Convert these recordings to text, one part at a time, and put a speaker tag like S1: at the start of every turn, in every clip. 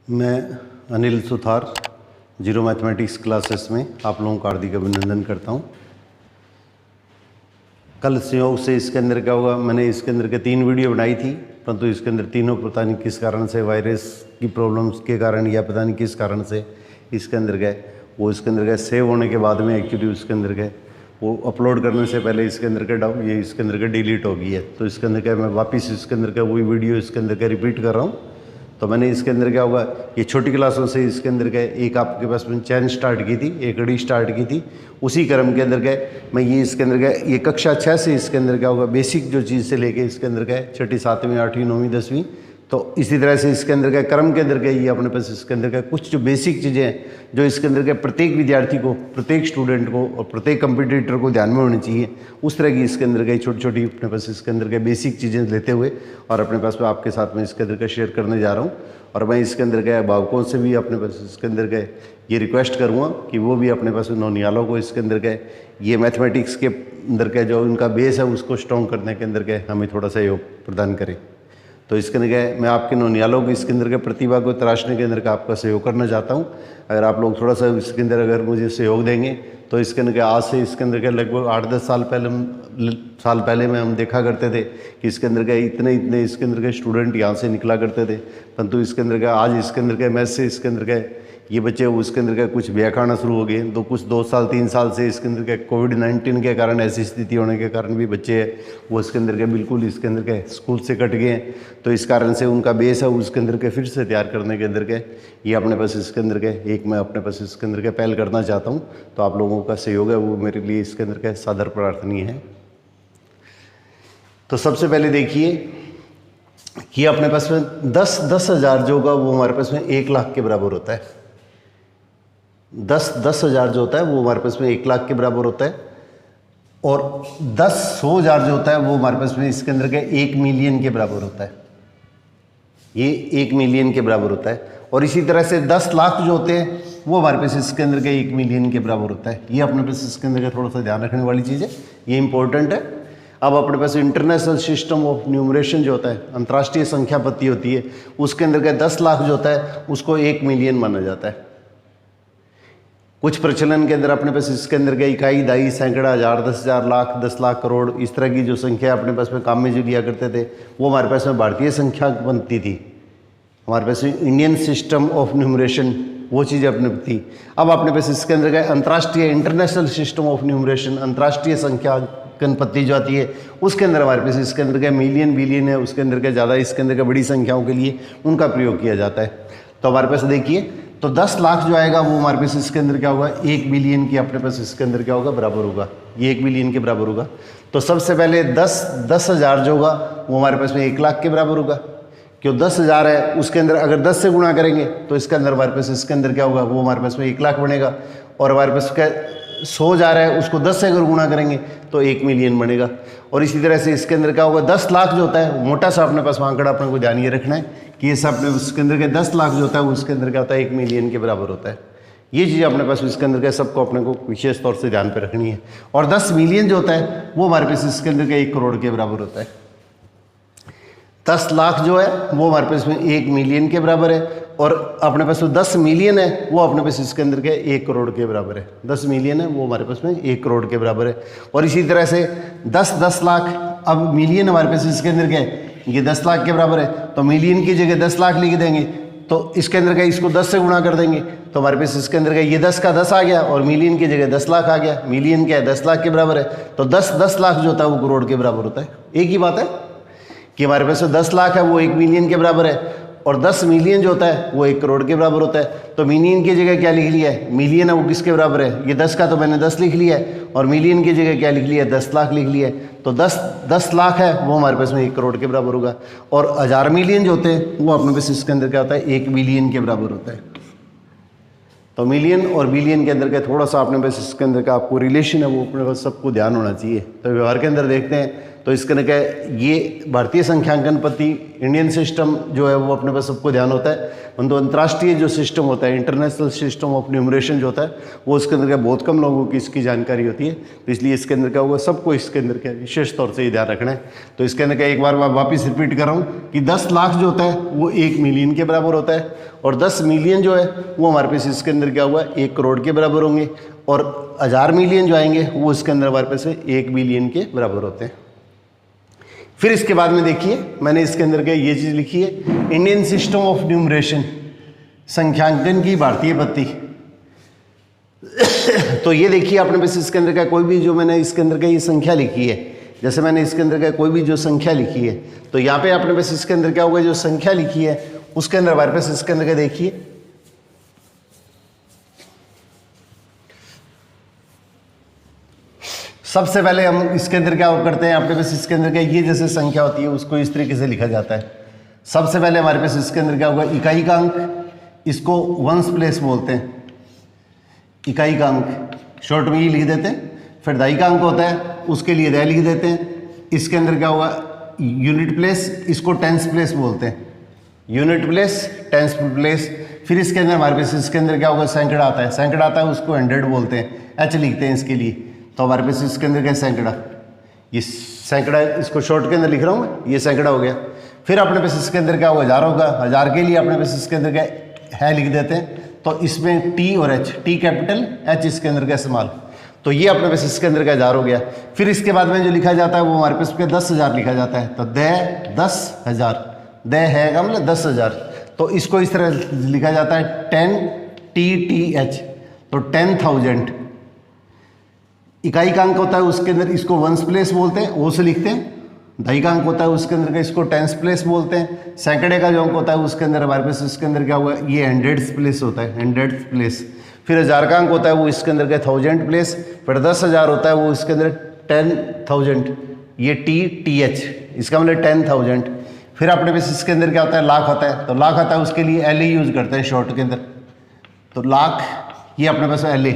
S1: मैं Anil Suthar zero mathematics classes में आप लोगों का हार्दिक अभिनंदन करता हूं। कल संयोग से इसके अंदर क्या होगा, मैंने इसके अंदर के 3 वीडियो बनाई थी, परंतु इसके अंदर तीनों पता नहीं किस कारण से, वायरस की प्रॉब्लम्स के कारण या पता नहीं किस कारण से इसके अंदर गए, वो इसके अंदर गए सेव होने के बाद में एक्चुअली उसके अंदर गए वो अपलोड करने से पहले इसके अंदर का डाउन ये इसके अंदर का डिलीट हो गई है। तो इसके अंदर क्या मैं वापस इसके अंदर का वही वीडियो इसके अंदर का रिपीट कर रहा हूँ। तो मैंने इसके अंदर क्या होगा, ये छोटी क्लासों से इसके अंदर का एक आपके पास में चैन स्टार्ट की थी, एक कड़ी स्टार्ट की थी, उसी क्रम के अंदर गए मैं ये इसके अंदर गए ये कक्षा 6 से इसके अंदर क्या होगा बेसिक जो चीज़ से लेके इसके अंदर गए 6ठी 7वीं 8वीं 9वीं 10वीं, तो इसी तरह से इसके अंदर का क्रम के अंदर का ये अपने पास इसके अंदर का कुछ जो बेसिक चीज़ें हैं जो इसके अंदर के प्रत्येक विद्यार्थी को, प्रत्येक स्टूडेंट को और प्रत्येक कंपटीटर को ध्यान में होनी चाहिए, उस तरह की इसके अंदर का छोटी छोटी अपने पास इसके अंदर के बेसिक चीज़ें लेते हुए और अपने पास में आपके साथ में इसके अंदर का शेयर करने जा रहा हूँ। और मैं इसके अंदर के अभिभावकों से भी अपने पास इसके अंदर के ये रिक्वेस्ट करूँगा कि वो भी अपने पास नौनियालों को इसके अंदर के ये मैथमेटिक्स के अंदर का जो उनका बेस है उसको स्ट्रॉन्ग करने के अंदर के हमें थोड़ा सहयोग प्रदान करें। तो इसके अंदर क्या मैं आपके नौनियालों को इसके अंदर के प्रतिभा को तराशने के अंदर का आपका सहयोग करना चाहता हूं। अगर आप लोग थोड़ा सा इसके अंदर अगर मुझे सहयोग देंगे तो इसके अंदर आज से इसके अंदर के लगभग 8-10 साल पहले में हम देखा करते थे कि इसके अंदर के इतने इसके अंदर के स्टूडेंट यहाँ से निकला करते थे, परंतु इसके अंदर का आज इसके अंदर के मैथ से इसके अंदर के ये बच्चे उसके अंदर का कुछ व्याख्या आना शुरू हो गए। तो कुछ 2 साल 3 साल से इसके अंदर के कोविड-19 के कारण ऐसी स्थिति होने के कारण भी बच्चे वो इसके अंदर के बिल्कुल इसके अंदर के स्कूल से कट गए हैं। तो इस कारण से उनका बेस है उसके अंदर के फिर से तैयार करने के अंदर के ये अपने पास इसके अंदर के एक मैं अपने पास इसके अंदर के पहल करना चाहता हूँ। तो आप लोगों का सहयोग है वो मेरे लिए इसके अंदर का सादर प्रार्थनीय है। तो सबसे पहले देखिए कि अपने पास में 10 हज़ार जो होगा वो हमारे पास में 1 लाख के बराबर होता है। 10 हज़ार जो होता है वो हमारे पास में 1 लाख के बराबर होता है, और 100 हज़ार जो होता है वो हमारे पास में इसके अंदर के 1 मिलियन के बराबर होता है। ये 1 मिलियन के बराबर होता है। और इसी तरह से 10 लाख जो होते हैं वो हमारे पास इसके अंदर के 1 मिलियन के बराबर होता है। ये अपने पास इसके अंदर का थोड़ा सा ध्यान रखने वाली चीज़ है, ये इंपॉर्टेंट है। अब अपने पास इंटरनेशनल सिस्टम ऑफ न्यूमरेशन जो होता है, अंतर्राष्ट्रीय संख्या पद्धति होती है, उसके अंदर का 10 लाख जो होता है उसको 1 मिलियन माना जाता है। कुछ प्रचलन के अंदर अपने पास इसके अंदर के इकाई, दाई, सैकड़ा, हज़ार, 10,000, लाख, 10 लाख, करोड़, इस तरह की जो संख्या अपने पास में काम में जो लिया करते थे वो हमारे पास में भारतीय संख्या बनती थी। हमारे पास इंडियन सिस्टम ऑफ न्यूमरेशन वो चीज़ अपने थी। अब अपने पास इसके अंदर का अंतर्राष्ट्रीय इंटरनेशनल सिस्टम ऑफ न्यूमरेशन, अंतर्राष्ट्रीय संख्याकन पद्धति जो आती है उसके अंदर हमारे पास इसके अंदर का मिलियन, बिलियन है, उसके अंदर का ज़्यादा इसके अंदर का बड़ी संख्याओं के लिए उनका प्रयोग किया जाता है। तो हमारे पास देखिए तो 10 लाख जो आएगा वो हमारे पास इसके अंदर क्या होगा 1 बिलियन की अपने पास इसके अंदर क्या होगा बराबर होगा, ये 1 बिलियन के बराबर होगा। तो सबसे पहले 10 हज़ार जो होगा वो हमारे पास में 1 लाख के बराबर होगा, क्यों 10 हज़ार है उसके अंदर अगर 10 से गुणा करेंगे तो इसके अंदर हमारे पास इसके अंदर क्या होगा वो हमारे पास में 1 लाख बनेगा। और हमारे पास क्या 100 हज़ार है उसको 10 से अगर गुणा करेंगे तो 1 मिलियन बनेगा। और इसी तरह से इसके अंदर क्या होगा 10 लाख जो होता है मोटा सा अपने पास आंकड़ा अपने को ध्यान ये रखना है कि ये सब अपने उसके अंदर के 10 लाख जो होता है उसके अंदर क्या होता है 1 मिलियन के बराबर होता है। ये चीज़ अपने पास इसके अंदर का सबको अपने को विशेष तौर से ध्यान पे रखनी है। और 10 मिलियन जो होता है वो हमारे पास इसके अंदर का 1 करोड़ के बराबर होता है। 10 लाख जो है वो हमारे पास में 1 मिलियन के बराबर है, और अपने पास जो 10 मिलियन है वो अपने पास इसके अंदर के 1 करोड़ के बराबर है। 10 मिलियन है वो हमारे पास में 1 करोड़ के बराबर है। और इसी तरह से 10 लाख, अब मिलियन हमारे पास इसके अंदर के ये 10 लाख के बराबर है, तो मिलियन की जगह 10 लाख लिख देंगे, तो इसके अंदर का इसको 10 से गुणा कर देंगे तो हमारे पास इसके अंदर का ये 10 का 10 आ गया और मिलियन की जगह 10 लाख आ गया। मिलियन क्या है 10 लाख के बराबर है, तो 10 लाख जो होता है वो करोड़ के बराबर होता है। एक ही बात है कि हमारे पास 10 लाख है वो 1 मिलियन के बराबर है, और 10 मिलियन जो होता है वो 1 करोड़ के बराबर होता है। तो मिलियन की जगह क्या लिख लिया है, मिलियन है वो किसके बराबर है, ये 10 का तो मैंने 10 लिख लिया है, और मिलियन की जगह क्या लिख लिया है 10 लाख लिख लिया है। तो 10 लाख है वो हमारे पास में 1 करोड़ के बराबर होगा। और 1000 मिलियन जो होते हैं वो अपने पास इसके अंदर क्या होता है 1 बिलियन के बराबर होता है। तो मिलियन और बिलियन के अंदर का थोड़ा सा अपने पास इसके अंदर का आपको रिलेशन है वो अपने पास सबको ध्यान होना चाहिए। तो व्यवहार के अंदर देखते हैं तो इसके अंदर क्या है, ये भारतीय संख्यांकन पद्धति इंडियन सिस्टम जो है वो अपने पास सबको ध्यान होता है, परंतु अंतर्राष्ट्रीय जो सिस्टम होता है, इंटरनेशनल सिस्टम ऑफ न्यूमरेशन जो होता है, वो इसके अंदर क्या बहुत कम लोगों की इसकी जानकारी होती है। तो इसलिए इसके अंदर क्या होगा, सबको इसके अंदर क्या विशेष तौर से ये ध्यान रखना है। तो इसके अंदर क्या, एक बार मैं वापिस रिपीट कर रहा हूँ कि 10 लाख जो होता है वो 1 मिलियन के बराबर होता है, और 10 मिलियन जो है वो हमारे पास इसके अंदर क्या हुआ, 1 करोड़ के बराबर होंगे, और 1000 मिलियन जो आएंगे वो इसके अंदर हमारे पास 1 बिलियन के बराबर होते हैं। फिर इसके बाद में देखिए मैंने इसके अंदर क्या ये चीज़ लिखी है, इंडियन सिस्टम ऑफ न्यूमरेशन, संख्यांकन की भारतीय पद्धति। तो ये देखिए आपने बस इसके अंदर का कोई भी जो मैंने इसके अंदर का ये संख्या लिखी है, जैसे मैंने इसके अंदर का कोई भी जो संख्या लिखी है, तो यहाँ पे आपने बस इसके अंदर क्या होगा, जो संख्या लिखी है उसके अंदर हमारे पास इसके अंदर का देखिए सबसे पहले हम इसके अंदर क्या करते हैं, आपके पास इसके अंदर क्या ये जैसे संख्या होती है उसको इस तरीके से लिखा जाता है। सबसे पहले हमारे पास इसके अंदर क्या होगा, इकाई का अंक, इसको वंस प्लेस बोलते हैं, इकाई का अंक शॉर्ट में ये लिख देते हैं। फिर दाई का अंक होता है, उसके लिए दय लिख देते हैं। इसके अंदर क्या होगा, यूनिट प्लेस, इसको टेंस प्लेस बोलते हैं, यूनिट प्लेस, टेंस प्लेस। फिर इसके अंदर हमारे पास इसके अंदर क्या होगा, सैकड़ा आता है, सैकड़ा आता है उसको 100 बोलते हैं, एच लिखते हैं इसके लिए। तो हमारे पास इसके अंदर क्या, सैकड़ा, ये सैकड़ा इसको शॉर्ट के अंदर लिख रहा हूँ मैं, ये सैकड़ा हो गया। फिर अपने पास इसके अंदर क्या होगा, 1000 होगा, 1000 के लिए अपने पास इसके अंदर क्या है लिख देते हैं। तो इसमें टी और एच, टी कैपिटल, एच इसके अंदर का स्मॉल, तो ये अपने पास इसके अंदर का 1000 हो गया। फिर इसके बाद में जो लिखा जाता है वो हमारे पास 10,000 लिखा जाता है। तो दे 10,000, दे है का मतलब 10,000, तो इसको इस तरह लिखा जाता है 10TTH, तो 10,000। इकाई का अंक होता है उसके अंदर इसको वंस प्लेस बोलते हैं, वो से लिखते हैं। दाई का अंक होता है उसके अंदर का इसको टेंस प्लेस बोलते हैं। सैकड़े का जो अंक होता है उसके अंदर हमारे पास इसके अंदर क्या हुआ, ये 100 प्लेस होता है, 100 प्लेस। फिर 1000 का अंक होता है वो इसके अंदर का 1000 प्लेस। फिर 10,000 होता है वो इसके अंदर 10,000, ये TTH, इसका मतलब 10,000। फिर अपने पास इसके अंदर क्या होता है, लाख होता है, तो लाख आता है उसके लिए LA यूज करते हैं शॉर्ट के अंदर, तो लाख ये अपने पास LA।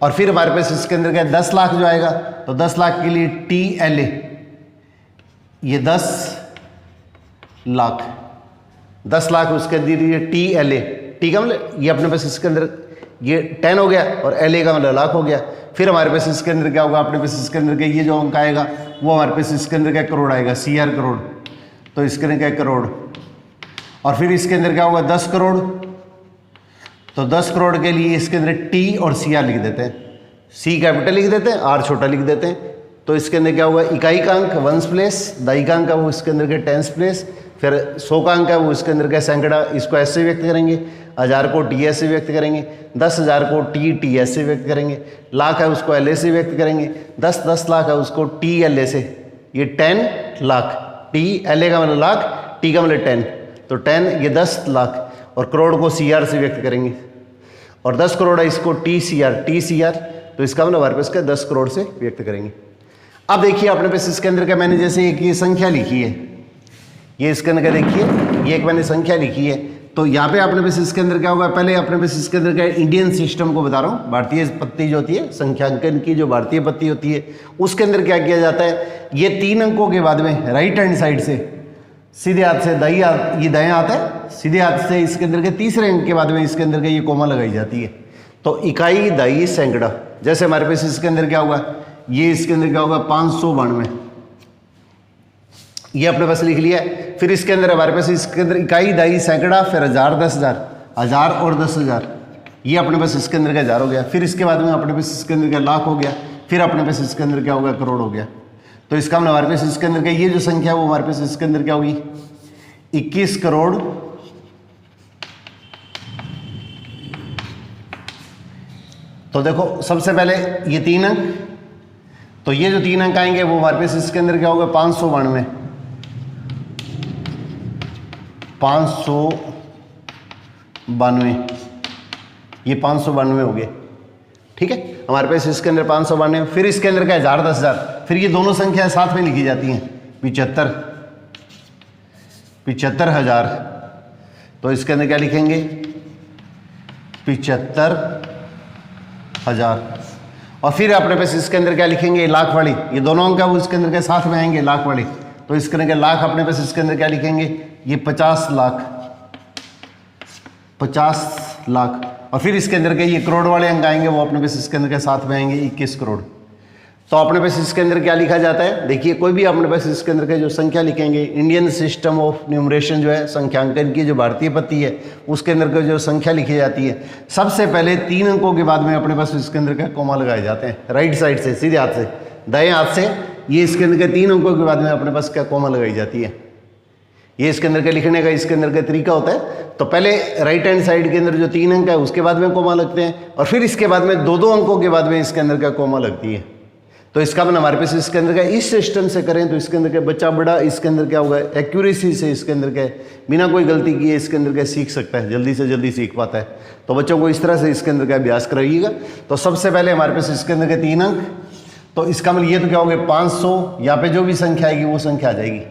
S1: और फिर हमारे पास इसके अंदर क्या 10 लाख जो आएगा, तो 10 लाख के लिए TLA, ये 10 लाख, 10 लाख उसके अंदर ये TLA, टी का मतलब ये अपने पास इसके अंदर ये 10 हो गया, और LA का मतलब लाख हो गया। फिर हमारे पास इसके अंदर क्या होगा, अपने पास इसके अंदर के ये जो अंक आएगा वो हमारे पास इसके अंदर क्या करोड़ आएगा, CR करोड़, तो इसके अंदर क्या करोड़। और फिर इसके अंदर क्या होगा 10 करोड़, तो 10 करोड़ के लिए इसके अंदर T और CR लिख देते हैं, C कैपिटल लिख देते हैं, R छोटा लिख देते हैं। तो इसके अंदर क्या होगा, इकाई का अंक वंस प्लेस, दाई का अंक है वो इसके अंदर के टेंस प्लेस। फिर 100 का अंक है वो इसके अंदर का सैकड़ा, इसको ऐसे व्यक्त करेंगे। 1000 को T ऐसे व्यक्त करेंगे, 10,000 को TT ऐसे व्यक्त करेंगे। लाख है उसको LA से व्यक्त करेंगे, 10 लाख है उसको TLA से, ये 10 लाख, TLA का मतलब लाख, T का मतलब 10, तो 10 ये 10 लाख, और करोड़ को CR से व्यक्त करेंगे। और 10 करोड़ है इसको TCR, तो इसका मतलब हमारे पास क्या 10 करोड़ से व्यक्त करेंगे। अब देखिए अपने पास इसके अंदर का मैंने जैसे एक ये संख्या लिखी है, ये इसके अंदर का देखिए ये एक मैंने संख्या लिखी है, तो यहाँ पे अपने पास इसके अंदर क्या होगा, पहले अपने पास इसके अंदर क्या इंडियन सिस्टम को बता रहा हूँ, भारतीय पद्धति जो होती है संख्यांकन की, जो भारतीय पद्धति होती है उसके अंदर क्या किया जाता है, ये 3 अंकों के बाद में राइट हैंड साइड से सीधे हाथ से दाई हाथ, ये दाएं हाथ है, सीधे हाथ से इसके अंदर के तीसरे अंक के बाद में इसके अंदर के ये कोमा लगाई जाती है। तो इकाई, दाई, सैकड़ा, जैसे हमारे पास इसके अंदर क्या होगा, ये इसके अंदर क्या होगा 592, ये अपने पास लिख लिया है। फिर इसके अंदर हमारे पास इसके अंदर इकाई, दाई, सैकड़ा, फिर 1000, 10,000, 1000 और 10,000, ये अपने पास इसके अंदर का 1000 हो गया। फिर इसके बाद में अपने पास इसके अंदर का लाख हो गया। फिर अपने पास इसके अंदर क्या होगा, करोड़ हो गया। तो इसका मतलब हमारे पास इसके अंदर का ये जो संख्या है वो हमारे पास इसके अंदर क्या होगी, 21 करोड़ तो देखो सबसे पहले ये 3 अंक, तो ये जो 3 अंक आएंगे वो हमारे पास इसके अंदर क्या होगा 592, 592, ये 592 हो गए, ठीक है। हमारे पास इसके अंदर 592, फिर इसके अंदर क्या 1000, 10,000, फिर ये दोनों संख्या साथ में लिखी जाती हैं, 75,000, तो इसके अंदर क्या लिखेंगे 75,000। और फिर अपने पास इसके अंदर क्या लिखेंगे, लाख वाली, ये दोनों अंक है वो इसके अंदर के साथ में आएंगे लाख वाले, तो इसके अंदर लाख अपने पास इसके अंदर क्या लिखेंगे, ये 50 लाख, 50 लाख। और फिर इसके अंदर के ये करोड़ वाले अंक आएंगे वो अपने पास इसके अंदर के साथ में आएंगे 21 करोड़। तो अपने पास इसके अंदर क्या लिखा जाता है, देखिए कोई भी अपने पास इसके अंदर के जो संख्या लिखेंगे, इंडियन सिस्टम ऑफ न्यूमरेशन जो है संख्यांकन की जो भारतीय पद्धति है उसके अंदर का जो संख्या लिखी जाती है, सबसे पहले 3 अंकों के बाद में अपने पास इसके अंदर का कोमा लगाए जाते हैं, राइट साइड से, सीधे हाथ से, दाएं हाथ से, ये इसके अंदर के 3 अंकों के बाद में अपने पास क्या कोमा लगाई जाती है। ये इसके अंदर का लिखने का इसके अंदर का तरीका होता है। तो पहले राइट हैंड साइड के अंदर जो 3 अंक है उसके बाद में कोमा लगते हैं, और फिर इसके बाद में 2-2 अंकों के बाद में इसके अंदर का कोमा लगती है। तो इसका मतलब हमारे पास इसके अंदर का इस सिस्टम से करें तो इसके अंदर का बच्चा बड़ा इसके अंदर क्या होगा, एक्यूरेसी से इसके अंदर का बिना कोई गलती किए इसके अंदर का सीख सकता है, जल्दी से जल्दी सीख पाता है। तो बच्चों को इस तरह से इसके अंदर का अभ्यास कराइएगा। तो सबसे पहले हमारे पास इसके अंदर के 3 अंक, तो इसका मतलब ये तो क्या हो गया 500, यहाँ पे जो भी संख्या आएगी वो संख्या आ जाएगी,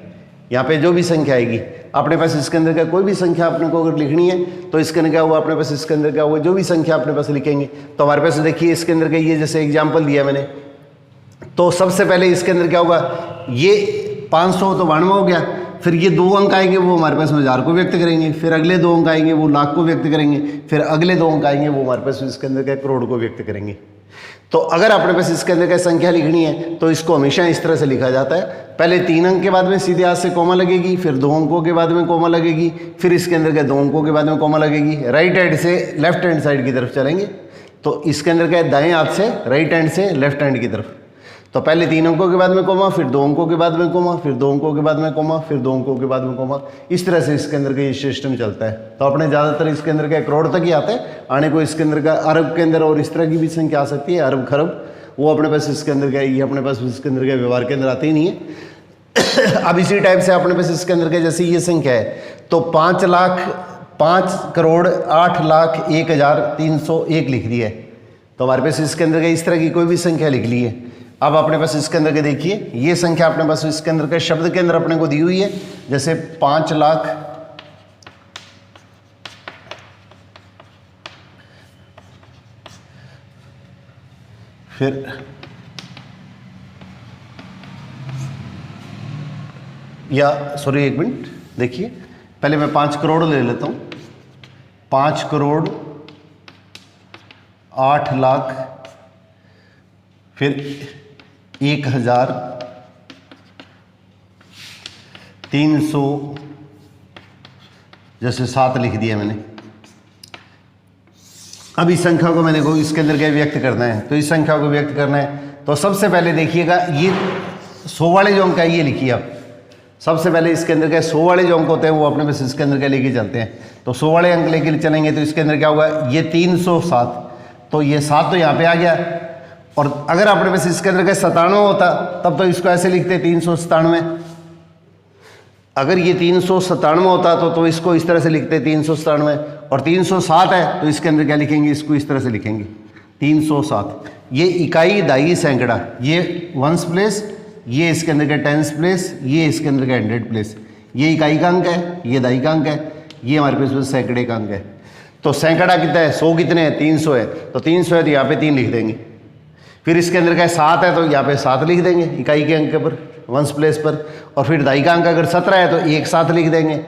S1: यहाँ पे जो भी संख्या आएगी अपने पास इसके अंदर का कोई भी संख्या अपने को अगर लिखनी है तो इसके अंदर क्या हुआ, अपने पास इसके अंदर क्या हुआ, जो भी संख्या अपने पास लिखेंगे। तो हमारे पास देखिए इसके अंदर का ये जैसे एग्जाम्पल दिया मैंने, तो सबसे पहले इसके अंदर क्या होगा, ये 500 तो 92 हो गया, फिर ये 2 अंक आएंगे वो हमारे पास 1000 को व्यक्त करेंगे, फिर अगले 2 अंक आएंगे वो लाख को व्यक्त करेंगे, फिर अगले 2 अंक आएंगे वो हमारे पास इसके अंदर का करोड़ को व्यक्त करेंगे। तो अगर अपने पास इसके अंदर का संख्या लिखनी है तो इसको हमेशा इस तरह से लिखा जाता है, पहले 3 अंक के बाद में सीधे हाथ से कोमा लगेगी, फिर 2 अंकों के बाद में कोमा लगेगी, फिर इसके अंदर के 2 अंकों के बाद में कोमा लगेगी, राइट हैंड से लेफ्ट हैंड साइड की तरफ चलेंगे। तो इसके अंदर का दाएं हाथ से राइट हैंड से लेफ्ट हैंड की तरफ, तो पहले 3 अंकों के बाद में कोमा, फिर 2 अंकों के बाद में कोमा, फिर 2 अंकों के बाद में कोमा, फिर 2 अंकों के बाद में कोमा, इस तरह से इसके अंदर का ये सिस्टम चलता है। तो अपने ज़्यादातर इसके अंदर का करोड़ तक ही आता है, आने को इसके अंदर का अरब के अंदर और इस तरह की भी संख्या आ सकती है, अरब खरब, वो अपने पास इसके अंदर का ये अपने पास इसके अंदर के व्यवहार के अंदर आते ही नहीं है। अब इसी टाइप से अपने पास इसके अंदर के जैसे ये संख्या है तो 5,08,01,301 लिख दी है, तो हमारे पास इसके अंदर के इस तरह की कोई भी संख्या लिख ली है। अब अपने पास इसके अंदर के देखिए ये संख्या अपने पास इसके अंदर के शब्द के अंदर अपने को दी हुई है, जैसे 5 लाख, फिर या सॉरी 1 मिनट, देखिए पहले मैं 5 करोड़ ले लेता हूँ, 5 करोड़ 8 लाख, फिर 1,300, जैसे 7 लिख दिया मैंने। अब इस संख्या को मैंने को इसके अंदर क्या व्यक्त करना है, तो इस संख्या को व्यक्त करना है तो सबसे पहले देखिएगा ये 100 वाले जो अंक है ये लिखिए आप। सबसे पहले इसके अंदर क्या 100 वाले जो अंक होते हैं वो अपने पास इसके अंदर क्या लेके चलते हैं, तो 100 वाले अंक लेके चलेंगे तो इसके अंदर क्या होगा, ये 307, तो ये 7 तो यहाँ पे आ गया, और अगर अपने पास इसके अंदर का 97 होता तब तो इसको ऐसे लिखते 397। अगर ये 397 होता तो इसको इस तरह से लिखते 397, और 307 है तो इसके अंदर क्या लिखेंगे, इसको इस तरह से लिखेंगे 307। ये इकाई, दाई, सैकड़ा, ये वंस प्लेस, ये इसके अंदर का टेंस प्लेस, ये इसके अंदर का 100 प्लेस, ये इकाई का अंक है, ये दाई का अंक है, ये हमारे पास सैकड़े का अंक है। तो सैकड़ा कितना है, 100 कितने हैं, 300 है, तो 300 है तो यहाँ पे 3 लिख देंगे। फिर इसके अंदर का 7 है तो यहाँ पे 7 लिख देंगे इकाई के अंक पर, वंस प्लेस पर, और फिर दाई का अंक अगर 17 है तो 1 7 लिख देंगे।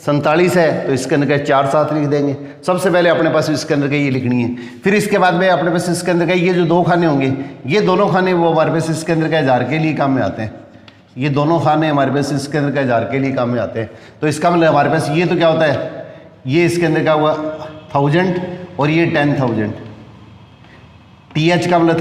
S1: 47 है तो इसके अंदर का 4 7 लिख देंगे। सबसे पहले अपने पास इसके अंदर का ये लिखनी है। फिर इसके बाद में अपने पास इसके अंदर का ये जो 2 खाने होंगे, ये दोनों खाने वो हमारे पास इसके अंदर का 1000 के लिए काम में आते हैं। ये दोनों खाने हमारे पास इसके अंदर का 1000 के लिए काम में आते हैं। तो इसका मतलब हमारे पास ये तो क्या होता है, ये इसके अंदर का हुआ 1000 और ये 10,000। TH का मतलब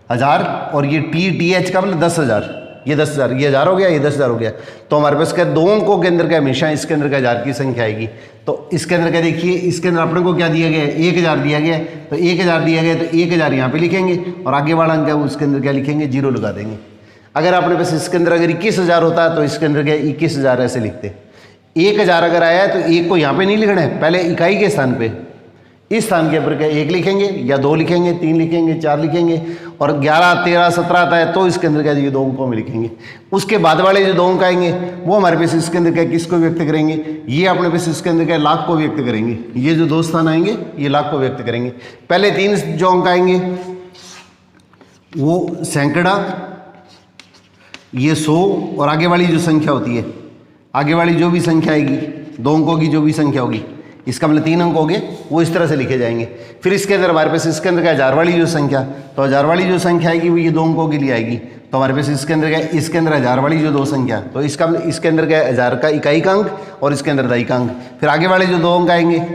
S1: 1000 और ये TH का मतलब 10,000। ये 10,000, ये 1000 हो गया, ये 10,000 हो गया। तो हमारे पास क्या 2 अंकों के अंदर का हमेशा इसके अंदर का 1000 की संख्या आएगी। तो इसके अंदर क्या देखिए, इसके अंदर अपने को क्या दिया गया है, 1000 दिया गया है। तो 1000 दिया गया है तो 1000 यहाँ पे लिखेंगे और आगे वाला अंक है उसके अंदर क्या लिखेंगे, 0 लगा देंगे। अगर अपने पास इसके अंदर अगर 21,000 होता है तो इसके अंदर क्या 21,000 ऐसे लिखते। 1000 अगर आया है तो 1 को यहाँ पे नहीं लिखना है, पहले इकाई के स्थान पे, इस स्थान के ऊपर क्या 1 लिखेंगे या 2 लिखेंगे, 3 लिखेंगे, 4 लिखेंगे। और 11, 13, 17 आता है तो इसके अंदर क्या ये 2 अंकों में लिखेंगे। उसके बाद वाले जो 2 अंक आएंगे वो हमारे पास इसके अंदर क्या किसको व्यक्त करेंगे, ये अपने पास इसके अंदर क्या लाख को व्यक्त करेंगे। ये जो 2 स्थान आएंगे ये लाख को व्यक्त करेंगे। पहले 3 जो अंक आएंगे वो सैकड़ा, ये 100 और आगे वाली जो संख्या होती है, आगे वाली जो भी संख्या आएगी, 2 अंकों की जो भी संख्या होगी, इसका मतलब 3 अंक हो गए, वो इस तरह से लिखे जाएंगे। फिर इसके अंदर हमारे पास इसके अंदर क्या 1000 वाली जो संख्या, तो 1000 वाली जो संख्या आएगी वो ये 2 अंकों के लिए आएगी। तो हमारे पास इसके अंदर क्या, इसके अंदर 1000 वाली जो 2 संख्या, तो इसका इसके अंदर क्या 1000 का इकाई का अंक और इसके अंदर दहाई का अंक। फिर आगे वाले जो 2 अंक आएंगे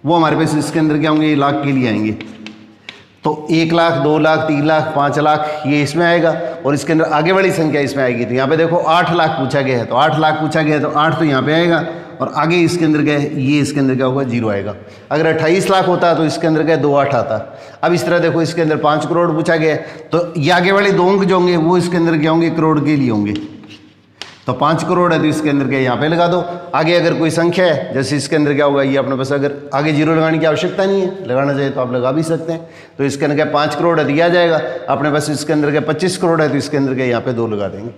S1: वो हमारे पास इसके अंदर क्या होंगे, लाख के लिए आएंगे। तो 1 लाख, 2 लाख, 3 लाख, 5 लाख ये इसमें आएगा और इसके अंदर आगे वाली संख्या इसमें आएगी। तो यहाँ पे देखो 8 लाख पूछा गया है, तो 8 लाख पूछा गया है तो 8 तो यहाँ पे आएगा और आगे इसके अंदर क्या है, ये इसके अंदर क्या होगा, 0 आएगा। अगर 28 लाख होता है तो इसके अंदर क्या 2 8 आता। अब इस तरह देखो इसके अंदर 5 करोड़ पूछा गया है, तो ये आगे वाले 2 अंक जो होंगे वो इसके अंदर क्या होंगे, करोड़ के लिए होंगे। तो 5 करोड़ है तो इसके अंदर क्या यहाँ पे लगा दो। आगे अगर कोई संख्या है, जैसे इसके अंदर क्या होगा, ये अपने पास अगर आगे 0 लगाने की आवश्यकता नहीं है, लगाना चाहिए तो आप लगा भी सकते हैं। तो इसके अंदर क्या 5 करोड़ है दिया जाएगा, अपने पास इसके अंदर क्या 25 करोड़ है तो इसके अंदर क्या यहाँ पे 2 लगा देंगे।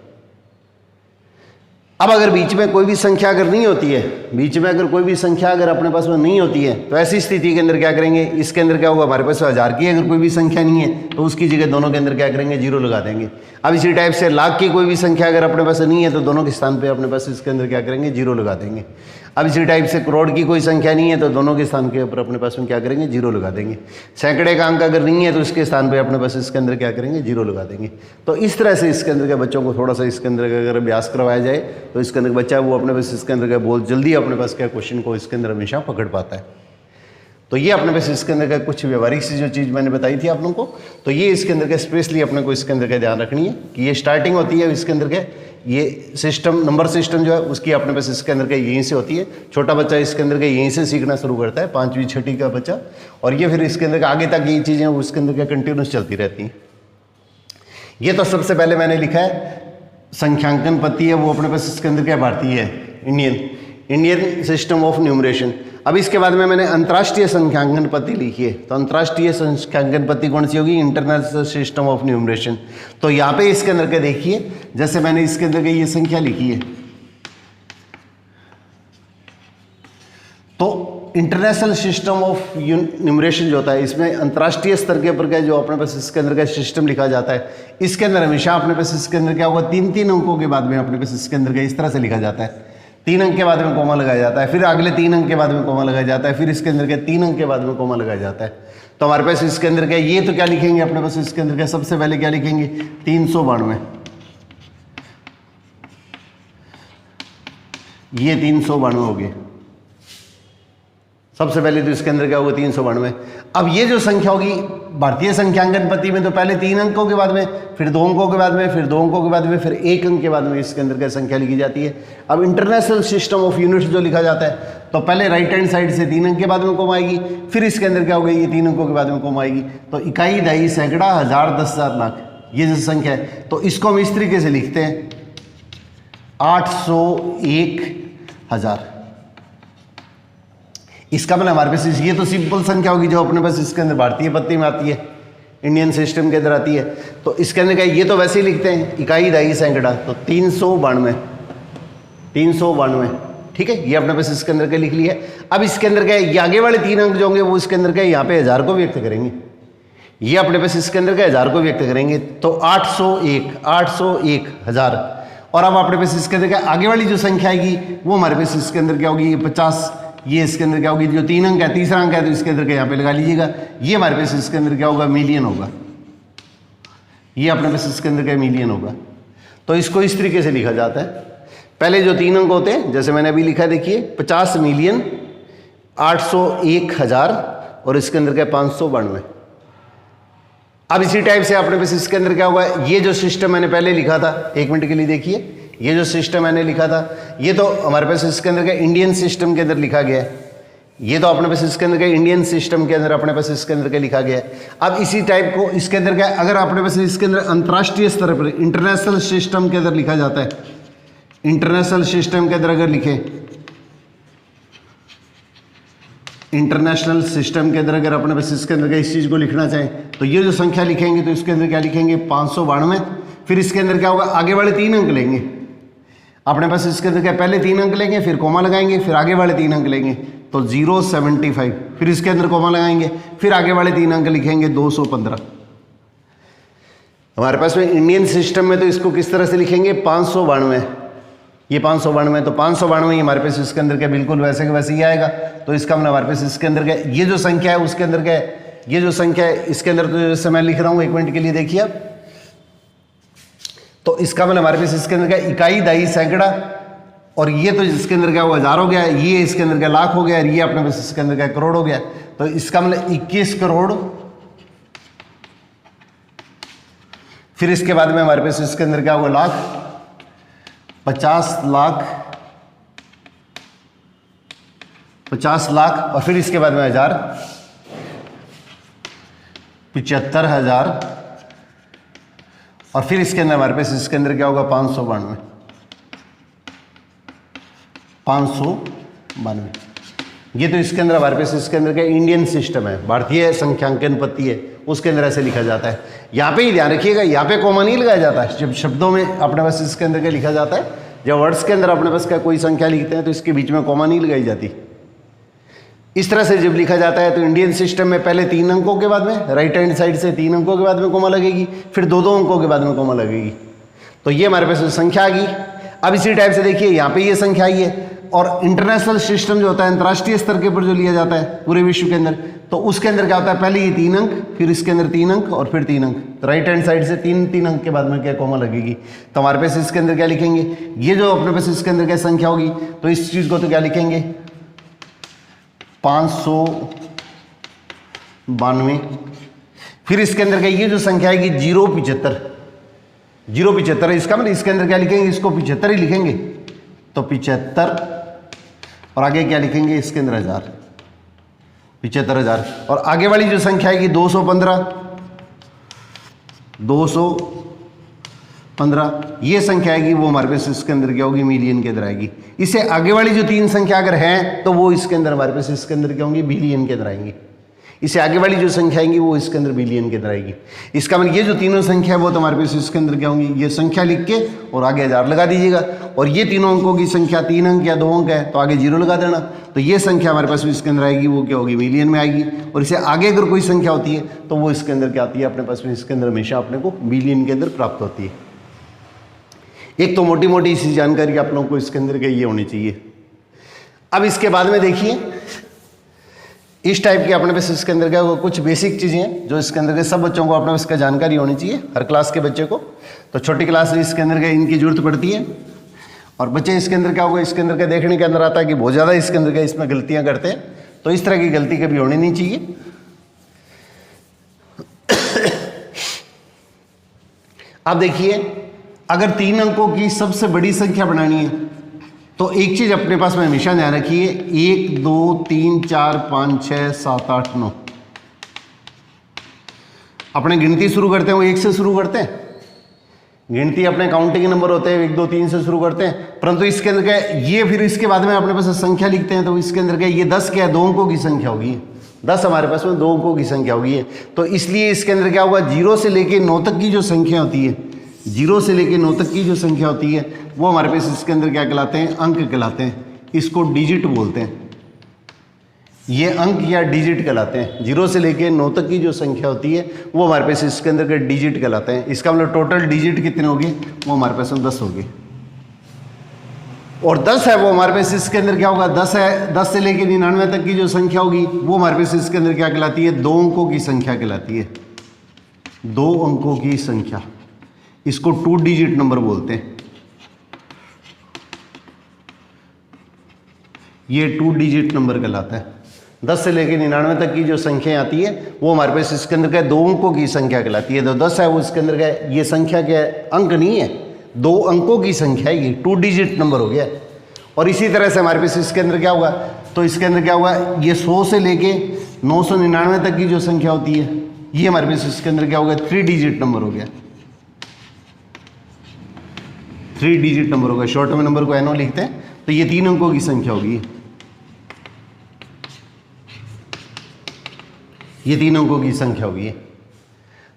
S1: अब अगर बीच में कोई भी संख्या अगर नहीं होती है, बीच में अगर कोई भी संख्या अगर अपने पास में नहीं होती है, तो ऐसी स्थिति के अंदर क्या करेंगे, इसके अंदर क्या होगा, हमारे पास 1000 की अगर कोई भी संख्या नहीं है तो उसकी जगह दोनों के अंदर क्या करेंगे, 0 लगा देंगे। अब इसी टाइप से लाख की कोई भी संख्या अगर अपने पास नहीं है तो दोनों के स्थान पे अपने पास इसके अंदर क्या करेंगे, 0 लगा देंगे। अब इसी टाइप से करोड़ की कोई संख्या नहीं है तो दोनों के स्थान के ऊपर अपने पास में क्या करेंगे, 0 लगा देंगे। सैकड़े का अंक अगर नहीं है तो इसके स्थान पे अपने पास इसके अंदर क्या करेंगे, 0 लगा देंगे। तो इस तरह से इसके अंदर के बच्चों को थोड़ा सा इसके अंदर अगर अभ्यास करवाया जाए तो इसके अंदर बच्चा वो अपने पास इसके अंदर का बहुत जल्दी अपने पास क्या क्वेश्चन को इसके अंदर हमेशा पकड़ पाता है। तो ये अपने पास इसके अंदर का कुछ व्यवहारिक सी जो चीज़ मैंने बताई थी आप लोगों को, तो ये इसके अंदर का स्पेशली अपने को इसके अंदर का ध्यान रखनी है कि ये स्टार्टिंग होती है इसके अंदर के, ये सिस्टम नंबर सिस्टम जो है उसकी अपने पास इसके अंदर का यहीं से होती है। छोटा बच्चा इसके अंदर का यहीं से सीखना शुरू करता है, 5वीं 6वीं का बच्चा, और ये फिर इसके अंदर का आगे तक ये चीज़ें उसके अंदर का कंटिन्यूस चलती रहती हैं। ये तो सबसे पहले मैंने लिखा है संख्यांकन पद्धति है, वो अपने पास इसके अंदर क्या भारतीय है, इंडियन सिस्टम ऑफ न्यूमरेशन। अब इसके बाद में मैंने अंतर्राष्ट्रीय संख्यांकन पद्धति लिखी है, तो अंतर्राष्ट्रीय संख्यांकन पद्धति कौन सी होगी, इंटरनेशनल सिस्टम ऑफ न्यूमरेशन। तो यहाँ पे इसके अंदर के देखिए, जैसे मैंने इसके अंदर ये संख्या लिखी है, तो इंटरनेशनल सिस्टम ऑफ न्यूमरेशन जो होता है, इसमें अंतर्राष्ट्रीय स्तर के ऊपर का जो अपने पास इसके अंदर का सिस्टम लिखा जाता है, इसके अंदर हमेशा अपने पास इसके अंदर क्या होगा, 3-3 अंकों के बाद में अपने पास इसके अंदर का इस तरह से लिखा जाता है। 3 अंक के बाद में कोमा लगाया जाता है, फिर अगले 3 अंक के बाद में कोमा लगाया जाता है, फिर इसके अंदर के 3 अंक के बाद में कोमा लगाया जाता है। तो हमारे पास इसके अंदर क्या, ये तो क्या लिखेंगे अपने पास इसके अंदर क्या, सबसे पहले क्या लिखेंगे, 392, ये 392 हो गए सबसे पहले। तो इसके अंदर क्या होगा, 392। अब ये जो संख्या होगी भारतीय संख्यांकन पद्धति में, तो पहले 3 अंकों के बाद में, फिर 2 अंकों के बाद में, फिर 2 अंकों के बाद में, फिर 1 अंक के बाद में इसके अंदर क्या संख्या लिखी जाती है। अब इंटरनेशनल सिस्टम ऑफ यूनिट्स जो लिखा जाता है, तो पहले राइट हैंड साइड से 3 अंक के बाद में कोमा आएगी, फिर इसके अंदर क्या होगा, ये 3 अंकों के बाद में कोमा आएगी। तो इकाई, दहाई, सैकड़ा, 1000, 10,000, लाख, ये जो संख्या है, तो इसको हम इस तरीके से लिखते हैं 801,000। इसका मतलब हमारे पास ये तो सिंपल संख्या होगी जो अपने पास इसके अंदर भारतीय पद्धति में आती है, इंडियन सिस्टम के अंदर आती है। तो इसके अंदर क्या, ये तो वैसे ही लिखते हैं इकाई, दहाई, सैकड़ा, तो 392, ठीक है, ये अपने पास इसके अंदर क्या लिख लिया है। अब इसके अंदर क्या है, ये आगे वाले 3 अंक जो होंगे वो इसके अंदर क्या, यहाँ पे 1000 को व्यक्त करेंगे, ये अपने पास इसके अंदर क्या 1000 को व्यक्त करेंगे। तो 801,000। और अब अपने पास इसके अंदर क्या, आगे वाली जो संख्या आएगी वो हमारे पास इसके अंदर क्या होगी, 50, ये इसके अंदर क्या होगी, जो 3 अंक है, तीसरा अंक है, तो इसके अंदर क्या यहाँ पे लगा लीजिएगा, ये हमारे पास इसके अंदर क्या होगा, मिलियन होगा, ये अपने पास इसके अंदर क्या मिलियन होगा। तो इसको इस तरीके से लिखा जाता है, पहले जो 3 अंक होते हैं जैसे मैंने अभी लिखा, देखिए 50,801,000 और इसके अंदर क्या 592। अब इसी टाइप से अपने पास इसके अंदर क्या होगा, ये जो सिस्टम मैंने पहले लिखा था, 1 मिनट के लिए देखिए, ये जो सिस्टम मैंने लिखा था, ये तो हमारे पास इसके अंदर का इंडियन सिस्टम के अंदर लिखा गया है, ये तो अपने पास इसके अंदर का इंडियन सिस्टम के अंदर अपने पास इसके अंदर का लिखा गया है। अब इसी टाइप को इसके अंदर का अगर अपने पास इसके अंदर अंतर्राष्ट्रीय स्तर पर इंटरनेशनल सिस्टम के अंदर लिखा जाता है, इंटरनेशनल सिस्टम के अंदर अगर लिखे, इंटरनेशनल सिस्टम के अंदर अगर अपने पास इसके अंदर का इस चीज़ को लिखना चाहें, तो ये जो संख्या लिखेंगे तो इसके अंदर क्या लिखेंगे, 592। फिर इसके अंदर क्या होगा, आगे वाले 3 अंक लेंगे अपने पास इसके अंदर क्या, पहले 3 अंक लेंगे, फिर कोमा लगाएंगे, फिर आगे वाले 3 अंक लेंगे, तो 075, फिर इसके अंदर कोमा लगाएंगे, फिर आगे वाले 3 अंक लिखेंगे 215। हमारे पास में इंडियन सिस्टम में तो इसको किस तरह से लिखेंगे, 592, ये 592, तो 592 ये हमारे पास इसके अंदर क्या बिल्कुल वैसे के वैसे ही आएगा। तो इसका मतलब हमारे पास इसके अंदर क्या, ये जो संख्या है उसके अंदर क्या है, ये जो संख्या है इसके अंदर, तो जैसे मैं लिख रहा हूँ 1 मिनट के लिए देखिए आप, तो इसका मतलब हमारे पास इसके अंदर क्या, इकाई, दहाई, सैकड़ा, और ये तो इसके अंदर क्या हुआ, 1000 हो गया, ये इसके अंदर क्या लाख हो गया, और ये अपने पास इसके अंदर क्या करोड़ हो गया। तो इसका मतलब 21 करोड़, फिर इसके बाद में हमारे पास इसके अंदर क्या होगा, लाख, 50 लाख, 50 लाख, और फिर इसके बाद में 1000, 75,000, और फिर इसके अंदर हमारे पास इसके अंदर क्या होगा, 592, 592। ये तो इसके अंदर हमारे पास इसके अंदर क्या इंडियन सिस्टम है, भारतीय संख्यांकन पद्धति है, उसके अंदर ऐसे लिखा जाता है। यहाँ पे ही ध्यान रखिएगा, यहाँ पे कॉमा नहीं लगाया जाता है। जब शब्दों में अपने पास इसके अंदर क्या लिखा जाता है, जब वर्ड्स के अंदर अपने पास क्या कोई संख्या लिखते हैं तो इसके बीच में कॉमा नहीं लगाई जाती। इस तरह से जब लिखा जाता है तो इंडियन सिस्टम में पहले 3 अंकों के बाद में, राइट हैंड साइड से 3 अंकों के बाद में कॉमा लगेगी, फिर 2-2 अंकों के बाद में कॉमा लगेगी। तो ये हमारे पास संख्या आ गई। अब इसी टाइप से देखिए यहाँ पे ये संख्या आई है, और इंटरनेशनल सिस्टम जो होता है, अंतर्राष्ट्रीय स्तर के ऊपर जो लिया जाता है पूरे विश्व के अंदर, तो उसके अंदर क्या होता है, पहले ये 3 अंक, फिर इसके अंदर 3 अंक, और फिर 3 अंक, तो राइट हैंड साइड से 3-3 अंक के बाद में क्या कॉमा लगेगी। तो हमारे पास इसके अंदर क्या लिखेंगे, ये जो अपने पास इसके अंदर क्या संख्या होगी, तो इस चीज को तो क्या लिखेंगे, 592। फिर इसके अंदर क्या, ये जो संख्या आएगी 075, 075 है, इसका मतलब इसके अंदर क्या लिखेंगे, इसको 75 ही लिखेंगे, तो 75, और आगे क्या लिखेंगे इसके अंदर 1000, 75,000, और आगे वाली जो संख्या आएगी 215, 215, ये संख्या आएगी वो हमारे पास इसके अंदर क्या होगी, मिलियन के अंदर आएगी। इससे आगे वाली जो 3 संख्या अगर हैं तो वो इसके अंदर हमारे पास इसके अंदर क्या होंगी, बिलियन के अंदर आएंगी। इससे आगे वाली जो संख्या आएंगी वो इसके अंदर बिलियन के अंदर आएगी। इसका मतलब ये जो तीनों संख्या है वो तो हमारे पास इसके अंदर क्या होंगी, ये संख्या लिख के और आगे 1000 लगा दीजिएगा, और ये तीनों अंकों की संख्या 3 अंक या 2 अंक है तो आगे 0 लगा देना। तो ये संख्या हमारे पास इसके अंदर आएगी, वो क्या होगी, मिलियन में आएगी। और इससे आगे अगर कोई संख्या होती है तो वो इसके अंदर क्या आती है, अपने पास में इसके अंदर हमेशा अपने को बिलियन के अंदर प्राप्त होती है। एक तो मोटी मोटी इसी जानकारी आप लोगों को इसके अंदर क्या ये होनी चाहिए। अब इसके बाद में देखिए इस टाइप के अपने पास इसके अंदर क्या कुछ बेसिक चीज़ें हैं जो इसके अंदर के सब बच्चों को अपने पास इसका जानकारी होनी चाहिए, हर क्लास के बच्चे को। तो छोटी क्लास में इसके अंदर क्या इनकी जरूरत पड़ती है, और बच्चे इसके अंदर क्या होगा, इसके अंदर क्या देखने के अंदर आता है कि बहुत ज़्यादा इसके अंदर क्या इसमें गलतियाँ करते हैं, तो इस तरह की गलती कभी होनी नहीं चाहिए। अब देखिए अगर 3 अंकों की सबसे बड़ी संख्या बनानी है तो एक चीज अपने पास में हमेशा ध्यान रखिए, 1 2 3 4 5 6 7 8 9 अपने गिनती शुरू करते हैं वो 1 से शुरू करते हैं, गिनती अपने काउंटिंग नंबर होते हैं 1 2 3 से शुरू करते हैं, परंतु इसके अंदर क्या ये फिर इसके बाद में अपने पास संख्या लिखते हैं तो इसके अंदर क्या ये 10 क्या 2 अंकों की संख्या होगी, 10 हमारे पास में 2 अंकों की संख्या होगी। तो इसलिए इसके अंदर क्या होगा, 0 से लेके 9 तक की जो संख्या होती है, 0 से लेके 9 तक की जो संख्या होती है वो हमारे पास इसके अंदर क्या कहलाते हैं, अंक कहलाते हैं, इसको डिजिट बोलते हैं। ये अंक या डिजिट कहलाते हैं। 0 से लेके 9 तक की जो संख्या होती है वो हमारे पास इसके अंदर के डिजिट कहलाते हैं। इसका मतलब टोटल डिजिट कितने होंगे, वो हमारे पास में 10 होंगे, और 10 है वो हमारे पास इसके अंदर क्या होगा, 10 है, 10 से लेके 99 तक की जो संख्या होगी वो हमारे पास इसके अंदर क्या कहलाती है, 2 अंकों की संख्या कहलाती है, 2 अंकों की संख्या, इसको 2 डिजिट नंबर बोलते हैं। ये 2 डिजिट नंबर कहलाता है। 10 से लेकर 99 तक की जो संख्या आती है वो हमारे पास इसके अंदर क्या 2 अंकों की संख्या कहलाती है। तो 10 है वो इसके अंदर क्या ये संख्या क्या है, अंक नहीं है, 2 अंकों की संख्या है, ये 2 डिजिट नंबर हो गया। और इसी तरह से हमारे पास इसके अंदर क्या होगा, तो इसके अंदर क्या होगा, ये 100 से लेके 999 तक की जो संख्या होती है ये हमारे पास इसके अंदर क्या होगा, 3 डिजिट नंबर हो गया, 3 डिजिट नंबर होगा। शॉर्ट में नंबर को एनओ लिखते हैं, तो ये 3 अंकों की संख्या होगी, ये 3 अंकों की संख्या होगी।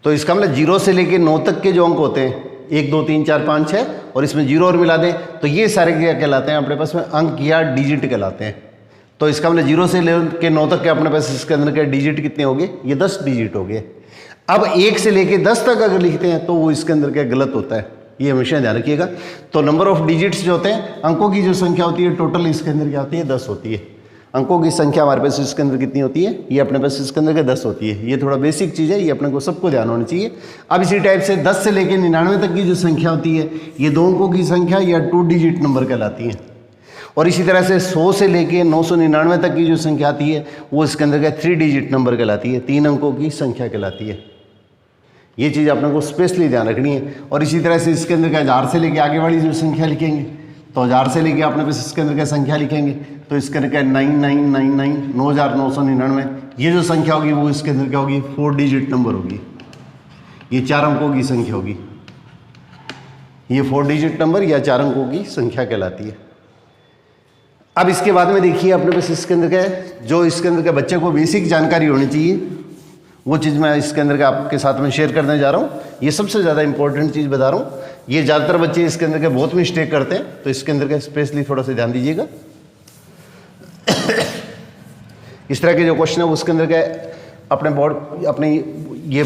S1: तो इसका मतलब 0 से लेके 9 तक के जो अंक होते हैं 1 2 3 4 5 6 और इसमें 0 और मिला दें तो ये सारे क्या कहलाते हैं, अपने पास में अंक या डिजिट कहलाते हैं। तो इसका मतलब 0 से लेके 9 तक के अपने पास इसके अंदर के डिजिट कितने हो गए, ये 10 डिजिट हो गए। अब 1 से लेके 10 तक अगर लिखते हैं तो वो इसके अंदर क्या गलत होता है, ये हमेशा ध्यान रखिएगा। तो नंबर ऑफ डिजिट्स जो होते हैं, अंकों की जो संख्या होती है टोटल इसके अंदर क्या होती है, 10 होती है। अंकों की संख्या हमारे पास इसके अंदर कितनी होती है, ये अपने पास इसके अंदर के 10 होती है। ये थोड़ा बेसिक चीज़ है, ये अपने को सबको ध्यान होनी चाहिए। अब इसी टाइप से 10 से लेकर 99 तक की जो संख्या होती है, ये 2 अंकों की संख्या या 2 डिजिट नंबर कहलाती है। और इसी तरह से 100 से लेके 999 तक की जो संख्या आती है वो इसके अंदर का 3 डिजिट नंबर कहलाती है, 3 अंकों की संख्या कहलाती है। ये चीज़ अपने को स्पेशली ध्यान रखनी है। और इसी तरह से इसके अंदर का 1000 से लेके आगे वाली जो संख्या लिखेंगे, तो 1000 से लेके अपने पास इसके अंदर का संख्या लिखेंगे, तो इसके अंदर का 9999 9999, ये जो संख्या होगी वो इसके अंदर क्या होगी, 4 डिजिट नंबर होगी। ये 4 अंकों की संख्या होगी, ये 4 डिजिट नंबर या 4 अंकों की संख्या कहलाती है। अब इसके बाद में देखिए अपने पास इसके अंदर का जो इसके अंदर के बच्चे को बेसिक जानकारी होनी चाहिए, वो चीज़ मैं इसके अंदर का आपके साथ में शेयर करने जा रहा हूँ। ये सबसे ज़्यादा इंपॉर्टेंट चीज़ बता रहा हूँ। ये ज़्यादातर बच्चे इसके अंदर के बहुत मिस्टेक करते हैं, तो इसके अंदर का स्पेशली थोड़ा सा ध्यान दीजिएगा। इस तरह के जो क्वेश्चन है उसके अंदर का अपने बोर्ड अपने ये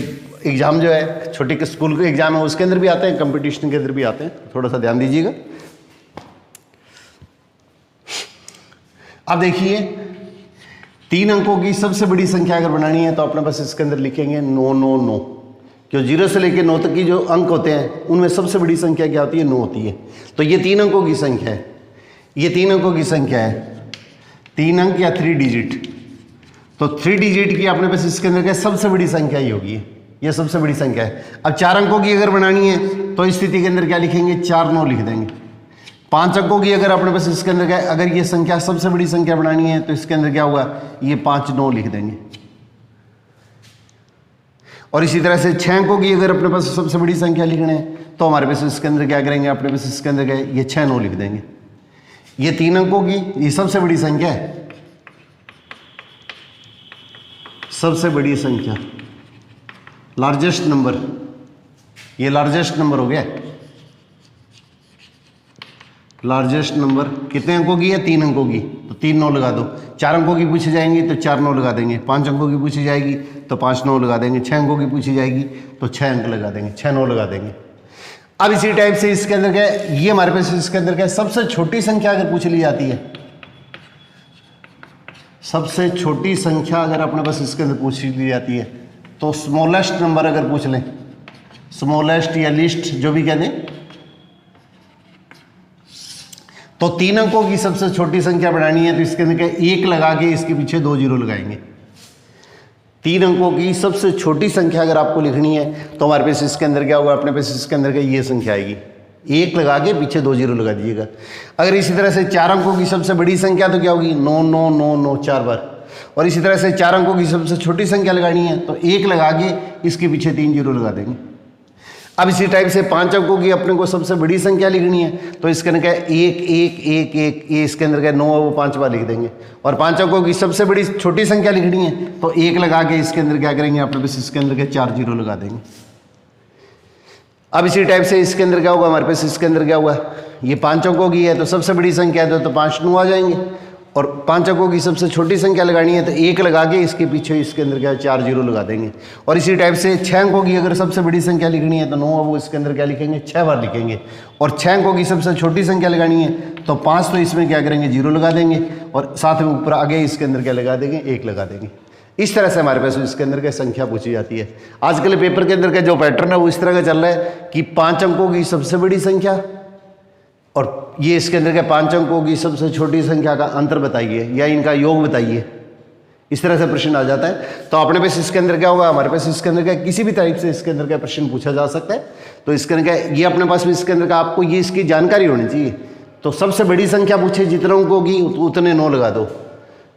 S1: एग्ज़ाम जो है, छोटे के स्कूल के एग्ज़ाम है उसके अंदर भी आते हैं, कंपटीशन के अंदर भी आते हैं, थोड़ा सा ध्यान दीजिएगा। अब देखिए 3 अंकों की सबसे बड़ी संख्या अगर बनानी है तो अपने पास इसके अंदर लिखेंगे 999, क्यों 0 से लेकर 9 तक की जो अंक होते हैं उनमें सबसे बड़ी संख्या क्या होती है, 9 होती है। तो ये 3 अंकों की संख्या है, ये 3 अंकों की संख्या है, 3 अंक या 3 डिजिट। तो 3 डिजिट की अपने पास इसके अंदर क्या सबसे बड़ी संख्या ही होगी, ये सबसे बड़ी संख्या है। अब 4 अंकों की अगर बनानी है तो इस स्थिति के अंदर क्या लिखेंगे, 4 9 लिख देंगे। 5 अंकों की अगर अपने पास इसके अंदर क्या, अगर ये संख्या सबसे बड़ी संख्या बनानी है तो इसके अंदर क्या होगा, ये 5 9 लिख देंगे। और इसी तरह से 6 अंकों की अगर अपने पास सबसे बड़ी संख्या लिखनी है तो हमारे पास इसके अंदर क्या करेंगे, अपने पास इसके अंदर क्या, ये 6 9 लिख देंगे। ये 3 अंकों की ये सबसे बड़ी संख्या है, सबसे बड़ी संख्या, लार्जेस्ट नंबर, ये लार्जेस्ट नंबर हो गया। लार्जेस्ट नंबर कितने अंकों की है, 3 अंकों की, तो 3 9 लगा दो। 4 अंकों की पूछी जाएंगी तो 4 9 लगा देंगे। 5 अंकों की पूछी जाएगी तो 5 9 लगा देंगे। 6 अंकों की पूछी जाएगी तो 6 अंक लगा देंगे, 6 9 लगा देंगे। अब इसी टाइप से इसके अंदर क्या है, ये हमारे पास इसके अंदर क्या है, सबसे छोटी संख्या अगर पूछ ली जाती है, सबसे छोटी संख्या अगर अपने पास इसके अंदर पूछ ली जाती है तो स्मॉलेस्ट नंबर अगर पूछ लें, स्मॉलेस्ट या लिस्ट जो भी कह दें, तो 3 अंकों की सबसे छोटी संख्या बनानी है तो इसके अंदर क्या 1 लगा के इसके पीछे 2 जीरो लगाएंगे। 3 अंकों की सबसे छोटी संख्या अगर आपको लिखनी है तो हमारे पास इसके अंदर क्या होगा, अपने पास इसके अंदर क्या ये संख्या आएगी, 1 लगा के पीछे 2 जीरो लगा दीजिएगा। अगर इसी तरह से 4 अंकों की सबसे बड़ी संख्या तो क्या होगी, 9 9 9 9 4 बार। और इसी तरह से 4 अंकों की सबसे छोटी संख्या लगानी है तो 1 लगा के इसके पीछे 3 जीरो लगा देंगे। अब इसी टाइप से 5 अंकों की अपने को सबसे बड़ी संख्या लिखनी है तो इसके अंदर क्या 1 1 1 1, ये इसके अंदर क्या 9 है वो 5 बार लिख देंगे। और 5 अंकों की सबसे बड़ी छोटी संख्या लिखनी है तो 1 लगा के इसके अंदर क्या करेंगे, अपने पास इसके अंदर क्या 4 जीरो लगा देंगे। अब इसी टाइप से इसके अंदर क्या होगा, हमारे पास इसके अंदर क्या हुआ, ये 5 अंकों की है तो सबसे बड़ी संख्या है तो 5 9 आ जाएंगे। और 5 अंकों की सबसे छोटी संख्या लगानी है तो 1 लगा के इसके पीछे इसके अंदर क्या 4 जीरो लगा देंगे। और इसी टाइप से 6 अंकों की अगर सबसे बड़ी संख्या लिखनी है तो 9 वो इसके अंदर क्या लिखेंगे, 6 बार लिखेंगे। और 6 अंकों की सबसे छोटी संख्या लगानी है तो 5 तो इसमें क्या करेंगे, जीरो लगा देंगे। और साथ में ऊपर आगे इसके अंदर क्या लगा देंगे, 1 लगा देंगे। इस तरह से हमारे पास इसके अंदर क्या संख्या पूछी जाती है। आजकल पेपर के अंदर का जो पैटर्न है वो इस तरह का चल रहा है कि 5 अंकों की सबसे बड़ी संख्या और ये इसके अंदर के 5 अंकों की सबसे छोटी संख्या का अंतर बताइए या इनका योग बताइए, इस तरह से प्रश्न आ जाता है। तो अपने पास इसके अंदर क्या होगा, हमारे पास इसके अंदर क्या किसी भी टाइप से इसके अंदर का प्रश्न पूछा जा सकता है। तो इसके अंदर क्या ये अपने पास में इसके अंदर का आपको ये इसकी जानकारी होनी चाहिए। तो सबसे बड़ी संख्या पूछे जितने अंकों की उतने 9 लगा दो।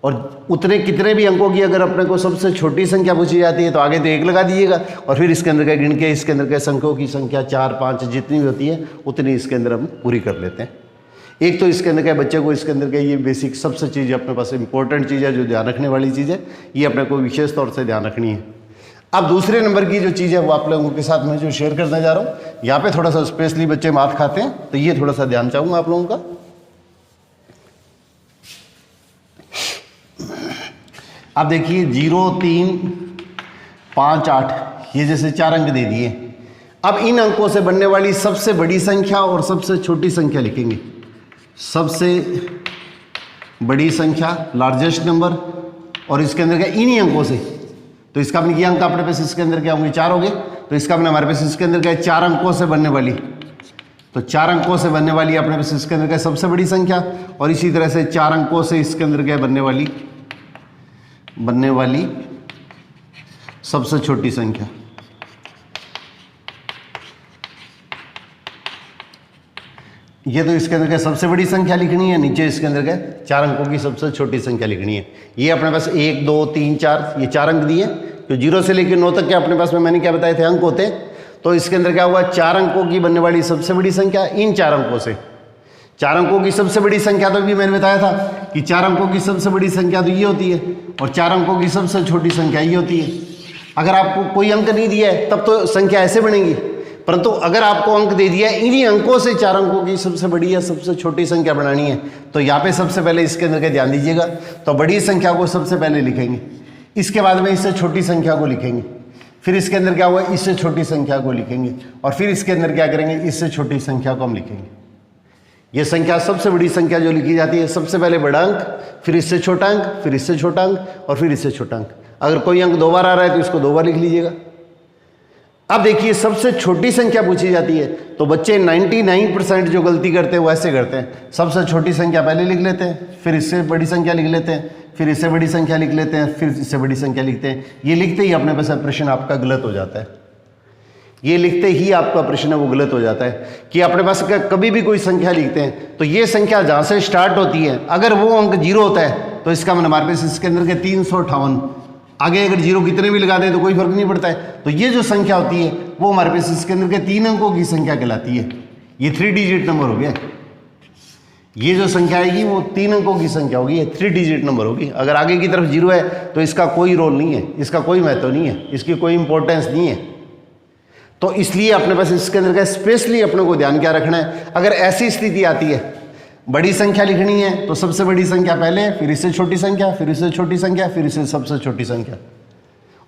S1: और उतने कितने भी अंकों की अगर अपने को सबसे छोटी संख्या पूछी जाती है तो आगे तो 1 लगा दीजिएगा। और फिर इसके अंदर का गिन के इसके अंदर के अंकों की संख्या 4 5 जितनी भी होती है उतनी इसके अंदर हम पूरी कर लेते हैं। एक तो इसके अंदर क्या बच्चे को इसके अंदर क्या ये बेसिक सबसे चीज़ अपने पास इंपॉर्टेंट चीज़ है जो ध्यान रखने वाली चीज़ है, ये अपने को विशेष तौर से ध्यान रखनी है। अब दूसरे नंबर की जो चीज़ है वो आप लोगों के साथ मैं जो शेयर करने जा रहा हूँ, यहाँ पे थोड़ा सा स्पेशली बच्चे मात खाते हैं तो ये थोड़ा सा ध्यान चाहूँगा आप लोगों का। अब देखिए 0 3 5 8 ये जैसे 4 अंक दे दिए। अब इन अंकों से बनने वाली सबसे बड़ी संख्या और सबसे छोटी संख्या लिखेंगे। सबसे बड़ी संख्या लार्जेस्ट नंबर, और इसके अंदर क्या इन्हीं अंकों से, तो इसका अपने ये अंक अपने पास इसके अंदर क्या होंगे 4 हो गए, तो इसका अपने हमारे पास इसके अंदर क्या है 4 अंकों से बनने वाली, तो 4 अंकों से बनने वाली अपने पास इसके अंदर क्या सबसे बड़ी संख्या, और इसी तरह से 4 अंकों से इसके अंदर क्या बनने वाली सबसे छोटी संख्या। ये तो इसके अंदर क्या सबसे बड़ी संख्या लिखनी है, नीचे इसके अंदर क्या 4 अंकों की सबसे छोटी संख्या लिखनी है। ये अपने पास 1 2 3 4 ये 4 अंक दिए, तो 0 से लेकर 9 तक के अपने पास में मैंने क्या बताए थे अंक होते हैं। तो इसके अंदर क्या हुआ 4 अंकों की बनने वाली सबसे बड़ी संख्या, इन 4 अंकों से 4 अंकों की सबसे बड़ी संख्या, तो भी मैंने बताया था कि 4 अंकों की सबसे बड़ी संख्या तो ये होती है, और 4 अंकों की सबसे छोटी संख्या ये होती है। अगर आपको कोई अंक नहीं दिया है तब तो संख्या ऐसे बनेगी, परंतु अगर आपको अंक दे दिया है इन्हीं अंकों से 4 अंकों की सबसे बड़ी या सबसे छोटी संख्या बनानी है, तो यहाँ पे सबसे पहले इसके अंदर का ध्यान दीजिएगा, तो बड़ी संख्या को सबसे पहले लिखेंगे, इसके बाद में इससे छोटी संख्या को लिखेंगे, फिर इसके अंदर क्या हुआ इससे छोटी संख्या को लिखेंगे, और फिर इसके अंदर क्या करेंगे इससे छोटी संख्या को हम लिखेंगे। ये संख्या सबसे बड़ी संख्या जो लिखी जाती है, सबसे पहले बड़ा अंक, फिर इससे छोटा अंक, फिर इससे छोटा अंक, और फिर इससे छोटा अंक। अगर कोई अंक 2 बार आ रहा है तो इसको 2 बार लिख लीजिएगा। अब देखिए सबसे छोटी संख्या पूछी जाती है, तो बच्चे 99% जो गलती करते हैं वो ऐसे करते हैं, सबसे छोटी संख्या पहले लिख लेते हैं, फिर इससे बड़ी संख्या लिख लेते हैं, फिर इससे बड़ी संख्या लिख लेते हैं, फिर इससे बड़ी संख्या लिखते हैं। ये लिखते ही अपने पास प्रश्न आपका गलत हो जाता है, ये लिखते ही आपका प्रश्न है वो गलत हो जाता है। कि अपने पास कभी भी कोई संख्या लिखते हैं तो ये संख्या जहाँ से स्टार्ट होती है, अगर वो अंक 0 होता है तो इसका मतलब हमारे पास इसके अंदर के 358, आगे अगर 0 कितने भी लगा दें तो कोई फर्क नहीं पड़ता है। तो ये जो संख्या होती है वो हमारे पास इसके अंदर के 3 अंकों की संख्या कहलाती है। ये 3 डिजिट नंबर हो गया, ये जो संख्या आएगी वो 3 अंकों की संख्या होगी, ये 3 डिजिट नंबर होगी। अगर आगे की तरफ 0 है तो इसका कोई रोल नहीं है, इसका कोई महत्व नहीं है, इसकी कोई इंपॉर्टेंस नहीं है। तो इसलिए अपने पास इसके अंदर का स्पेशली अपने को ध्यान क्या रखना है, अगर ऐसी स्थिति आती है बड़ी संख्या लिखनी है तो सबसे बड़ी संख्या पहले, फिर इससे छोटी संख्या, फिर इससे छोटी संख्या, फिर इससे सबसे छोटी संख्या।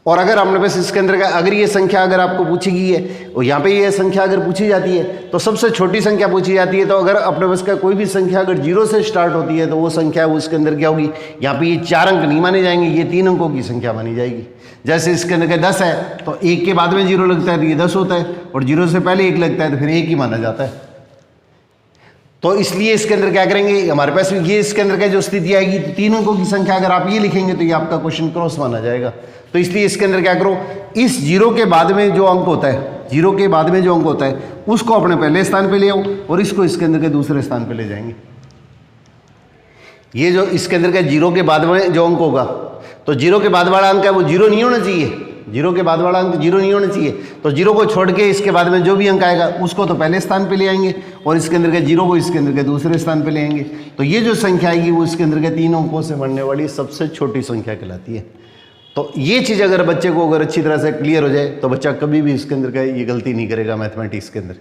S1: और अगर अपने पास इसके अंदर का अगर ये संख्या अगर आपको पूछी गई है और यहाँ पे ये संख्या अगर पूछी जाती है तो सबसे छोटी संख्या पूछी जाती है, तो अगर अपने पास का कोई भी संख्या अगर 0 से स्टार्ट होती है तो वो संख्या वो इसके अंदर क्या होगी, यहाँ पे ये 4 अंक नहीं माने जाएंगे, ये 3 अंकों की संख्या मानी जाएगी। जैसे इसके अंदर का 10 है तो 1 के बाद में 0 लगता है तो ये 10 होता है, और 0 से पहले 1 लगता है तो फिर 1 ही माना जाता है। तो इसलिए इसके अंदर क्या करेंगे, हमारे पास ये इसके अंदर का जो स्थिति आएगी, 3 अंकों की संख्या अगर आप ये लिखेंगे तो ये आपका क्वेश्चन क्रॉस माना जाएगा। तो इसलिए इसके अंदर क्या करो, इस 0 के बाद में जो अंक होता है, 0 के बाद में जो अंक होता है उसको अपने पहले स्थान पे ले आओ और इसको इसके अंदर के दूसरे स्थान पे ले जाएंगे। ये जो इसके अंदर का 0 के बाद में जो अंक होगा, तो 0 के बाद वाला अंक है वो 0 नहीं होना चाहिए, 0 के बाद वाला अंक 0 नहीं होना चाहिए। तो 0 को छोड़ के इसके बाद में जो भी अंक आएगा उसको तो पहले स्थान पे ले आएंगे और इसके अंदर के 0 को इसके अंदर के दूसरे स्थान पे ले आएंगे। तो ये जो संख्या आएगी वो इसके अंदर के 3 अंकों से बनने वाली सबसे छोटी संख्या कहलाती है। तो ये चीज़ अगर बच्चे को अगर अच्छी तरह से क्लियर हो जाए तो बच्चा कभी भी इसके अंदर का ये गलती नहीं करेगा मैथमेटिक्स के अंदर।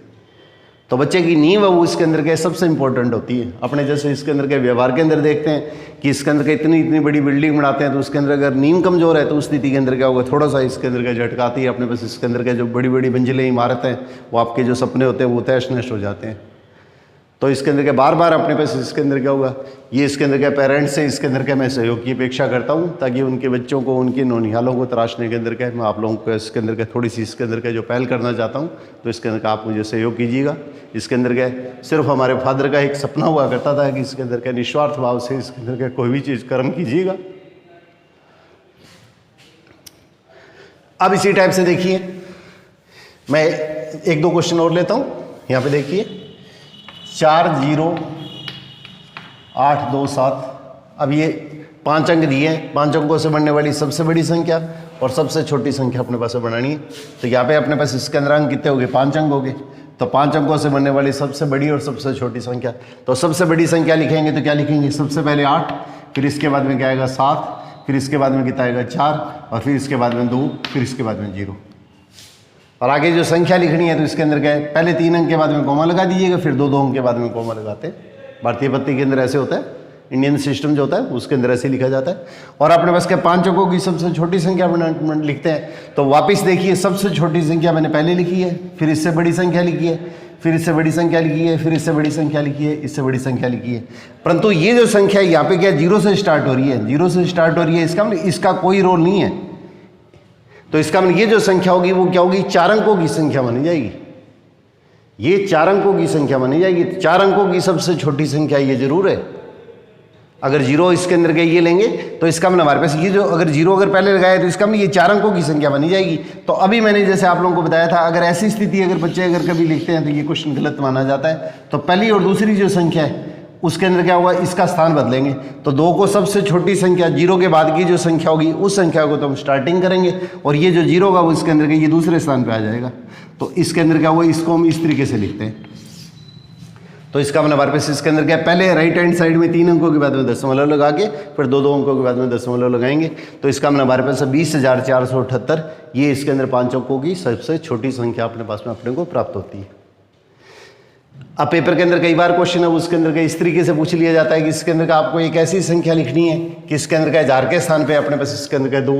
S1: तो बच्चे की नींव है वो इसके अंदर के सबसे इंपॉर्टेंट होती है। अपने जैसे इसके अंदर के व्यवहार के अंदर देखते हैं कि इसके अंदर के इतनी बड़ी बिल्डिंग बनाते हैं तो उसके अंदर अगर नींव कमजोर है तो उस स्थिति के अंदर क्या होगा, थोड़ा सा इसके अंदर का झटका आती है, अपने पास इसके अंदर के जो बड़ी बड़ी मंजिलें इमारतें वो आपके जो सपने होते हैं वो तहस नहस हो जाते हैं। तो इसके अंदर के बार बार अपने पास इसके अंदर क्या होगा, ये इसके अंदर के पेरेंट्स से इसके अंदर के मैं सहयोग की अपेक्षा करता हूँ ताकि उनके बच्चों को उनके नौनिहालों को तराशने के अंदर के मैं आप लोगों को इसके अंदर के थोड़ी सी इसके अंदर के जो पहल करना चाहता हूँ, तो इसके अंदर का आप मुझे सहयोग कीजिएगा। इसके अंदर के सिर्फ हमारे फादर का एक सपना हुआ करता था कि इसके अंदर के निस्वार्थ भाव से इसके अंदर के कोई भी चीज़ कर्म कीजिएगा। अब इसी टाइप से देखिए, मैं 1-2 क्वेश्चन और लेता हूँ। यहाँ पे देखिए 4 0 8 2 7। अब ये 5 अंक दिए हैं, 5 अंकों से बनने वाली सबसे बड़ी संख्या और सबसे छोटी संख्या अपने पास बनानी है। तो यहाँ पे अपने पास इसके अंदर अंक कितने हो गए, 5 अंक हो गए। तो 5 अंकों से बनने वाली सबसे बड़ी और सबसे छोटी संख्या, तो सबसे बड़ी संख्या लिखेंगे तो क्या लिखेंगे, सबसे पहले 8, फिर इसके बाद में क्या आएगा 7, फिर इसके बाद में कितना आएगा 4, और फिर इसके बाद में 2, फिर इसके बाद में 0। और आगे जो संख्या लिखनी है तो इसके अंदर क्या है, पहले 3 अंक के बाद में कॉमा लगा दीजिएगा, फिर 2 अंक के बाद में कॉमा लगाते हैं। भारतीय पत्ती के अंदर ऐसे होता है इंडियन सिस्टम जो होता है उसके अंदर ऐसे लिखा जाता है। और अपने पास क्या 5 अंकों की सबसे छोटी संख्या लिखते हैं, तो वापस देखिए सबसे छोटी संख्या मैंने पहले लिखी है, फिर इससे बड़ी संख्या लिखी है, फिर इससे बड़ी संख्या लिखी है, फिर इससे बड़ी संख्या लिखी है, इससे बड़ी संख्या लिखी है। परंतु ये जो संख्या है यहाँ पे क्या 0 से स्टार्ट हो रही है, 0 से स्टार्ट हो रही है, इसका मतलब इसका कोई रोल नहीं है। तो इसका मतलब ये जो संख्या होगी वो क्या होगी, 4 अंकों की संख्या मानी जाएगी। ये 4 अंकों की संख्या मानी जाएगी। 4 अंकों की सबसे छोटी संख्या ये जरूर है। अगर 0 इसके अंदर के ये लेंगे तो इसका मतलब हमारे पास ये जो अगर 0 अगर पहले लगाए तो इसका मतलब ये 4 अंकों की संख्या मानी जाएगी। तो अभी मैंने जैसे आप लोगों को बताया था, अगर ऐसी स्थिति अगर बच्चे अगर कभी लिखते हैं तो ये क्वेश्चन गलत माना जाता है। तो पहली और दूसरी जो संख्या है उसके अंदर क्या होगा, इसका स्थान बदलेंगे। तो 2 को सबसे छोटी संख्या 0 के बाद की जो संख्या होगी उस संख्या को तो हम स्टार्टिंग करेंगे, और ये जो 0 होगा वो इसके अंदर के ये दूसरे स्थान पर आ जाएगा। तो इसके अंदर क्या हुआ, इसको हम इस तरीके से लिखते हैं। तो इसका मतलब हमारे पास इसके अंदर क्या, पहले राइट हैंड साइड में 3 अंकों के बाद में दशमलव लगा के फिर 2 अंकों के बाद में दशमलव लगाएंगे। तो इसका मतलब हमारे पास 20,478 ये इसके अंदर 5 अंकों की सबसे छोटी संख्या अपने पास में अपने को प्राप्त होती है। अब पेपर के अंदर कई बार क्वेश्चन है उसके अंदर का इस तरीके से पूछ लिया जाता है कि इसके अंदर का आपको एक ऐसी संख्या लिखनी है कि इसके अंदर का 1000 के स्थान पे अपने पास इसके अंदर का 2,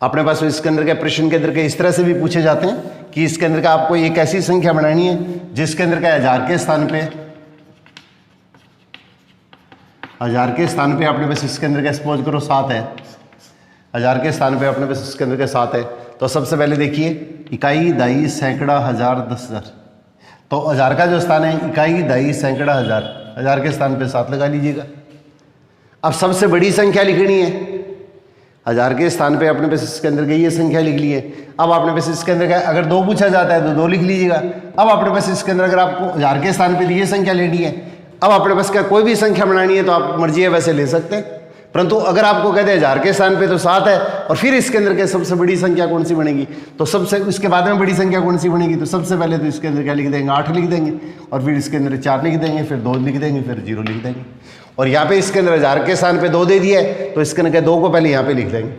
S1: अपने पास इसके अंदर के प्रश्न के अंदर के इस तरह से भी पूछे जाते हैं कि इसके अंदर का आपको एक ऐसी संख्या बनानी है जिसके अंदर का 1000 के स्थान पे 1000 के स्थान पे अपने पास इसके अंदर का सपोज करो 7 है, 1000 के स्थान पे अपने पास इसके अंदर का 7 है। तो सबसे पहले देखिए इकाई, दाई, सैकड़ा, हजार, 10,000। तो 1000 का जो स्थान है इकाई, दाई, सैकड़ा, हजार, 1000 के स्थान पे 7 लगा लीजिएगा। अब सबसे बड़ी संख्या लिखनी है, 1000 के स्थान पे अपने पास इसके अंदर की ये संख्या लिख ली है। अब आपने पास इसके अंदर का अगर 2 पूछा जाता है तो 2 लिख लीजिएगा। अब अपने पास इसके अंदर अगर आपको 1000 के स्थान पे ये संख्या लेनी है, अब अपने पास क्या कोई भी संख्या बनानी है तो आप मर्जी है वैसे ले सकते हैं। परंतु अगर आपको कहते हैं 1000 के स्थान पे तो 7 है और फिर इसके अंदर के सबसे बड़ी संख्या कौन सी बनेगी, तो सबसे इसके बाद में बड़ी संख्या कौन सी बनेगी, तो सबसे पहले तो इसके अंदर क्या लिख देंगे, 8 लिख देंगे, और फिर इसके अंदर 4 लिख देंगे, फिर 2 लिख देंगे, फिर 0 लिख देंगे। और यहाँ पे इसके अंदर 1000 के स्थान पे 2 दे दिया है तो इसके अंदर 2 को पहले यहाँ पे लिख देंगे,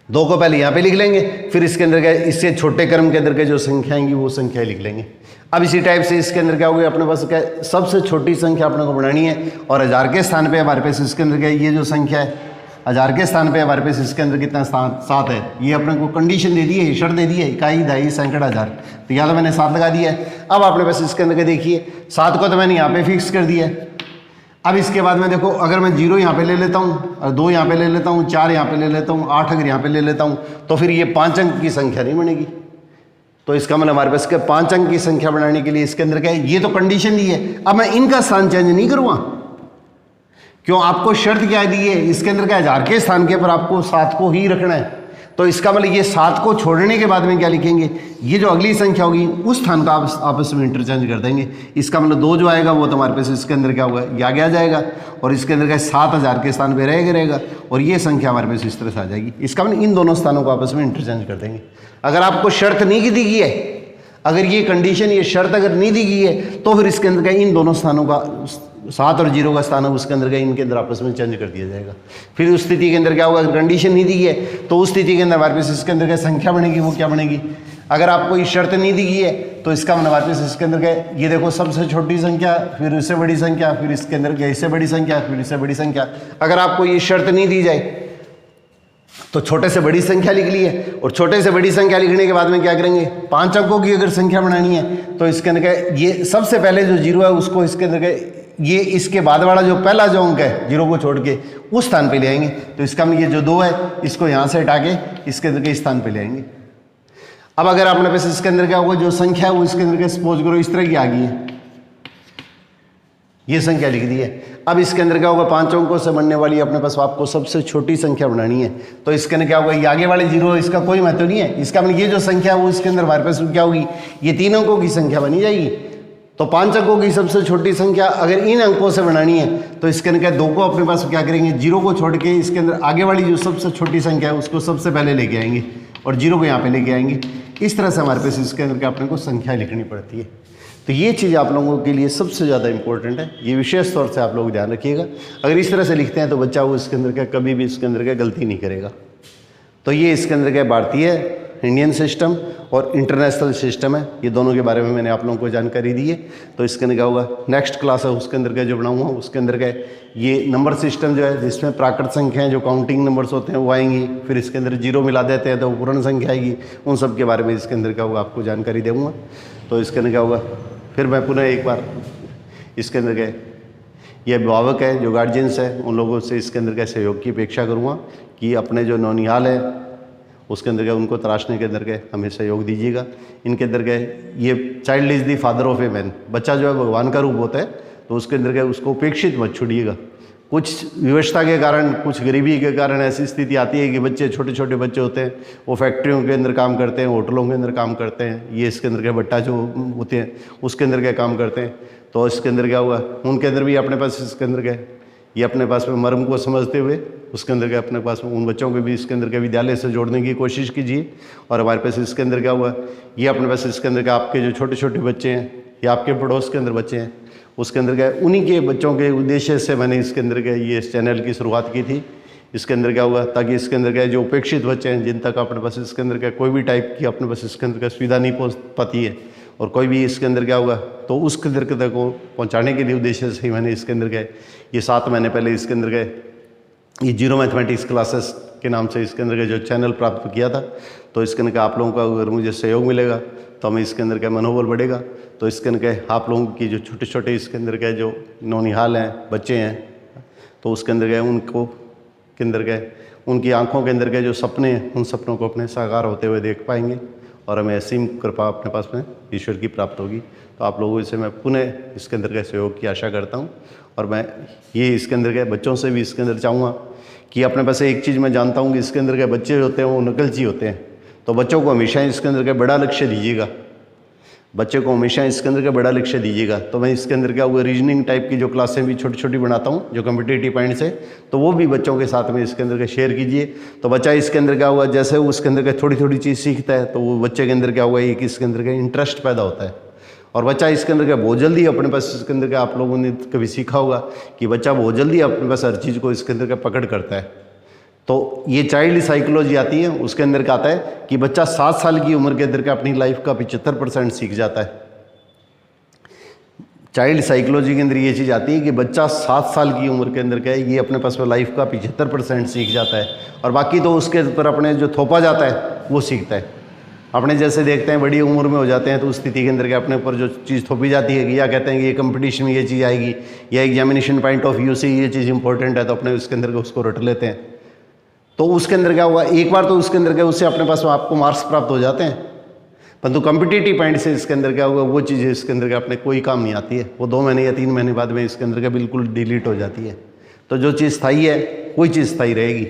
S1: 2 को पहले यहाँ पे लिख लेंगे, फिर इसके अंदर क्या इससे छोटे क्रम के अंदर के जो संख्या आएंगी वो संख्या लिख लेंगे। अब इसी टाइप से इसके अंदर क्या होगी, अपने पास क्या सबसे छोटी संख्या अपने को बनानी है, और 1000 के स्थान पे हमारे पास इसके अंदर क्या ये जो संख्या है 1000 के स्थान पे हमारे पास इसके अंदर कितना स्थान 7 है। ये अपने को कंडीशन दे दी है, शर्त दे दी है, इकाई, दाई, सैकड़ा, हजार। तो यहाँ तो मैंने 7 लगा दिया है। अब अपने पास इसके अंदर देखिए 7 को तो मैंने यहाँ पे फिक्स कर दिया है। अब इसके बाद में देखो अगर मैं 0 यहाँ पे ले लेता हूँ और 2 यहाँ पे ले लेता हूँ, 4 यहाँ पे ले लेता हूँ, 8 अगर यहाँ पे ले लेता हूँ तो फिर ये 5 अंक की संख्या नहीं बनेगी। तो इसका मतलब हमारे पास 5 अंक की संख्या बनाने के लिए इसके अंदर क्या है, ये तो कंडीशन दी है। अब मैं इनका स्थान चेंज नहीं करूँगा, क्यों, आपको शर्त क्या दी है, इसके अंदर क्या 1000 के स्थान के पर आपको 7 को ही रखना है। तो इसका मतलब ये 7 को छोड़ने के बाद में क्या लिखेंगे, ये जो अगली संख्या होगी उस स्थान का आपस में इंटरचेंज कर देंगे। इसका मतलब 2 जो आएगा वो तो हमारे पास इसके अंदर क्या होगा, ये आगे आ जाएगा, और इसके अंदर क्या 7000 के स्थान पे रहेगा, और ये संख्या हमारे पास इस तरह से आ जाएगी। इसका मतलब इन दोनों स्थानों को आपस में इंटरचेंज कर देंगे। अगर आपको शर्त नहीं दी गई है, अगर ये कंडीशन ये शर्त अगर नहीं दी गई है तो फिर इसके अंदर का इन दोनों स्थानों का 7 और 0 का स्थान है उसके अंदर का इनके अंदर आपस में चेंज कर दिया जाएगा। फिर उस स्थिति के अंदर क्या होगा, अगर कंडीशन नहीं दी है तो उस स्थिति के अंदर हमारे पास इसके अंदर क्या संख्या बनेगी, वो क्या बनेगी। अगर आपको ये शर्त नहीं दी गई है तो इसका मतलब हमारे पास इसके अंदर क्या, ये देखो सबसे छोटी संख्या, फिर उससे बड़ी संख्या, फिर इसके अंदर क्या इससे बड़ी संख्या, फिर इससे बड़ी संख्या। अगर आपको ये शर्त नहीं दी जाए तो छोटे से बड़ी संख्या लिख ली है, और छोटे से बड़ी संख्या लिखने के बाद में क्या करेंगे, 5 अंकों की अगर संख्या बनानी है तो इसके अंदर क्या ये सबसे पहले जो 0 है उसको इसके अंदर ये इसके बाद वाला जो पहला जो अंक है 0 को छोड़ के उस स्थान पे ले आएंगे। तो इसका मतलब ये जो 2 है इसको यहाँ से हटा के इसके अंदर के स्थान पे ले आएंगे। अब अगर आपने पास इसके अंदर क्या होगा, जो संख्या है वो इसके अंदर के सपोज करो इस तरह की आ गई है, ये संख्या लिख दी है। अब इसके अंदर क्या होगा, 5 अंकों से बनने वाली अपने पास आपको सबसे छोटी संख्या बनानी है। तो इसके अंदर क्या होगा, ये आगे वाले 0 इसका कोई महत्व नहीं है। इसका मतलब ये जो संख्या है वो इसके अंदर हमारे पास क्या होगी, ये 3 अंकों की संख्या बनी जाएगी। तो 5 अंकों की सबसे छोटी संख्या अगर इन अंकों से बनानी है तो इसके अंदर क्या 2 को अपने पास क्या करेंगे, 0 को छोड़ के इसके अंदर आगे वाली जो सबसे छोटी संख्या है उसको सबसे पहले लेके आएंगे और 0 को यहाँ पे लेके आएंगे। इस तरह से हमारे पास इसके अंदर क्या अपने को संख्या लिखनी पड़ती है। तो ये चीज़ आप लोगों के लिए सबसे ज़्यादा इंपॉर्टेंट है, ये विशेष तौर से आप लोग ध्यान रखिएगा। अगर इस तरह से लिखते हैं तो बच्चा वो इसके अंदर क्या कभी भी इसके अंदर क्या गलती नहीं करेगा। तो ये इसके अंदर क्या भारतीय इंडियन सिस्टम और इंटरनेशनल सिस्टम है, ये दोनों के बारे में मैंने आप लोगों को जानकारी दी है। तो इसके अंदर क्या होगा, नेक्स्ट क्लास है उसके अंदर क्या जो बनाऊंगा, उसके अंदर क्या ये नंबर सिस्टम जो है जिसमें प्राकृत संख्याएं जो काउंटिंग नंबर्स होते हैं वो आएंगी, फिर इसके अंदर जीरो मिला देते हैं तो वो पूर्ण संख्या आएगी, उन सब के बारे में इसके अंदर क्या होगा आपको जानकारी दूंगा। तो इसके अंदर क्या होगा, फिर मैं पुनः एक बार इसके अंदर क्या ये अभिभावक है जो गार्जियंस है उन लोगों से इसके अंदर क्या सहयोग की अपेक्षा करूँगा कि अपने जो नौनिहाल है उसके अंदर क्या उनको तराशने के अंदर क्या हमें सहयोग दीजिएगा। इनके अंदर क्या ये child is the father of a man, बच्चा जो है भगवान का रूप होता है, तो उसके अंदर क्या उसको उपेक्षित मत छोड़िएगा। कुछ विवशता के कारण, कुछ गरीबी के कारण ऐसी स्थिति आती है कि बच्चे छोटे छोटे बच्चे होते हैं, वो फैक्ट्रियों के अंदर काम करते हैं, होटलों के अंदर काम करते हैं, ये इसके अंदर क्या बट्टा जो होते हैं उसके अंदर क्या काम करते हैं। तो इसके अंदर क्या हुआ, उनके अंदर भी अपने पास इसके अंदर क्या ये अपने पास में मर्म को समझते हुए उसके अंदर क्या अपने पास में उन बच्चों को भी इसके अंदर क्या विद्यालय से जोड़ने की कोशिश कीजिए। और हमारे पास इसके अंदर क्या हुआ, ये अपने पास इसके अंदर क्या आपके जो छोटे छोटे बच्चे हैं या आपके पड़ोस के अंदर बच्चे हैं उसके अंदर क्या उन्हीं के बच्चों के उद्देश्य से मैंने इसके अंदर क्या ये इस चैनल की शुरुआत की थी। इसके अंदर क्या हुआ, ताकि इसके अंदर क्या जो उपेक्षित बच्चे हैं जिन तक अपने पास इसके अंदर क्या कोई भी टाइप की अपने पास इसके अंदर क्या सुविधा नहीं पहुँच पाती है और कोई भी इसके अंदर क्या होगा तो उसके अंदर तक को पहुँचाने के लिए उद्देश्य से ही मैंने इसके अंदर क्या ये 7 महीने पहले इसके अंदर क्या ये जीरो मैथमेटिक्स क्लासेस के नाम से इसके अंदर का जो चैनल प्राप्त किया था। तो इसके अंदर आप लोगों का अगर मुझे सहयोग मिलेगा तो हमें इसके अंदर क्या मनोबल बढ़ेगा। तो इसके अंदर क्या आप लोगों की जो छोटे छोटे इसके अंदर क्या जो नौनिहाल हैं बच्चे हैं तो उसके अंदर क्या उनको के अंदर क्या उनकी आंखों के अंदर क्या जो सपने हैं उन सपनों को अपने साकार होते हुए देख पाएंगे और हमें असीम कृपा अपने पास में ईश्वर की प्राप्त होगी। तो आप लोगों से मैं पुनः इसके अंदर के सहयोग की आशा करता हूँ और मैं ये इसके अंदर के बच्चों से भी इसके अंदर चाहूँगा कि अपने पास एक चीज़ मैं जानता हूँ कि इसके अंदर के बच्चे होते हैं वो नकलची होते हैं। तो बच्चों को हमेशा इसके अंदर का बड़ा लक्ष्य दीजिएगा, बच्चे को हमेशा इसके अंदर का बड़ा लक्ष्य दीजिएगा। तो मैं इसके अंदर क्या हुआ रीजनिंग टाइप की जो क्लासें भी छोटी छोटी बनाता हूँ जो कम्पिटिटिव पॉइंट्स है तो वो भी बच्चों के साथ में इसके अंदर का शेयर कीजिए। तो बच्चा इसके अंदर क्या हुआ जैसे वो उसके अंदर का थोड़ी थोड़ी चीज़ सीखता है तो वो बच्चे के अंदर क्या हुआ एक इसके अंदर का इंटरेस्ट पैदा होता है और बच्चा इसके अंदर क्या बहुत जल्दी अपने पास इसके अंदर का आप लोगों ने कभी सीखा होगा कि बच्चा बहुत जल्दी अपने पास हर चीज़ को इसके अंदर का पकड़ करता है। तो ये चाइल्ड साइकोलॉजी आती है उसके अंदर का आता है कि बच्चा 7 साल की उम्र के अंदर का अपनी लाइफ का 75% सीख जाता है। चाइल्ड साइकोलॉजी के अंदर ये चीज़ आती है कि बच्चा 7 साल की उम्र के अंदर का ये अपने पास में लाइफ का 75% सीख जाता है और बाकी तो उसके ऊपर अपने जो थोपा जाता है वो सीखता है। अपने जैसे देखते हैं बड़ी उम्र में हो जाते हैं तो उस स्थिति के अंदर के अपने ऊपर जो चीज़ थोपी जाती है कि या कहते हैं कि ये कंपटीशन में ये चीज़ आएगी या एग्जामिनेशन पॉइंट ऑफ व्यू से ये चीज़ इंपॉर्टेंट है तो अपने उसके अंदर उसको रट लेते हैं। तो उसके अंदर क्या हुआ एक बार तो उसके अंदर क्या उससे अपने पास आपको मार्क्स प्राप्त हो जाते हैं परंतु कम्पिटिटिव पॉइंट से इसके अंदर क्या हुआ वो चीज़ें इसके अंदर क्या अपने कोई काम नहीं आती है, वो 2 महीने या 3 महीने बाद में इसके अंदर क्या बिल्कुल डिलीट हो जाती है। तो जो चीज़ स्थायी है कोई चीज़ स्थायी रहेगी।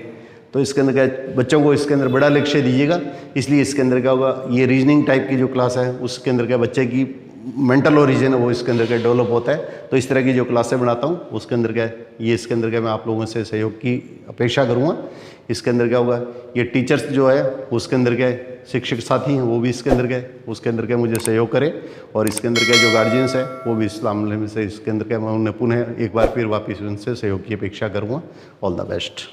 S1: तो इसके अंदर क्या बच्चों को इसके अंदर बड़ा लक्ष्य दीजिएगा। इसलिए इसके अंदर क्या होगा ये रीजनिंग टाइप की जो क्लास है उसके अंदर क्या बच्चे की मेंटल ओरिजिन है वो इसके अंदर क्या डेवलप होता है। तो इस तरह की जो क्लासें बनाता हूँ उसके अंदर क्या ये इसके अंदर क्या मैं आप लोगों से सहयोग की अपेक्षा करूँगा। इसके अंदर क्या होगा ये टीचर्स जो है उसके अंदर क्या शिक्षक साथी हैं वो भी इसके अंदर क्या उसके अंदर क्या मुझे सहयोग करें और इसके अंदर क्या जो गार्जियंस है वो भी इस मामले में से इसके अंदर क्या मैं उन्हें पुनः एक बार फिर वापस उनसे सहयोग की अपेक्षा करूँगा। All the best.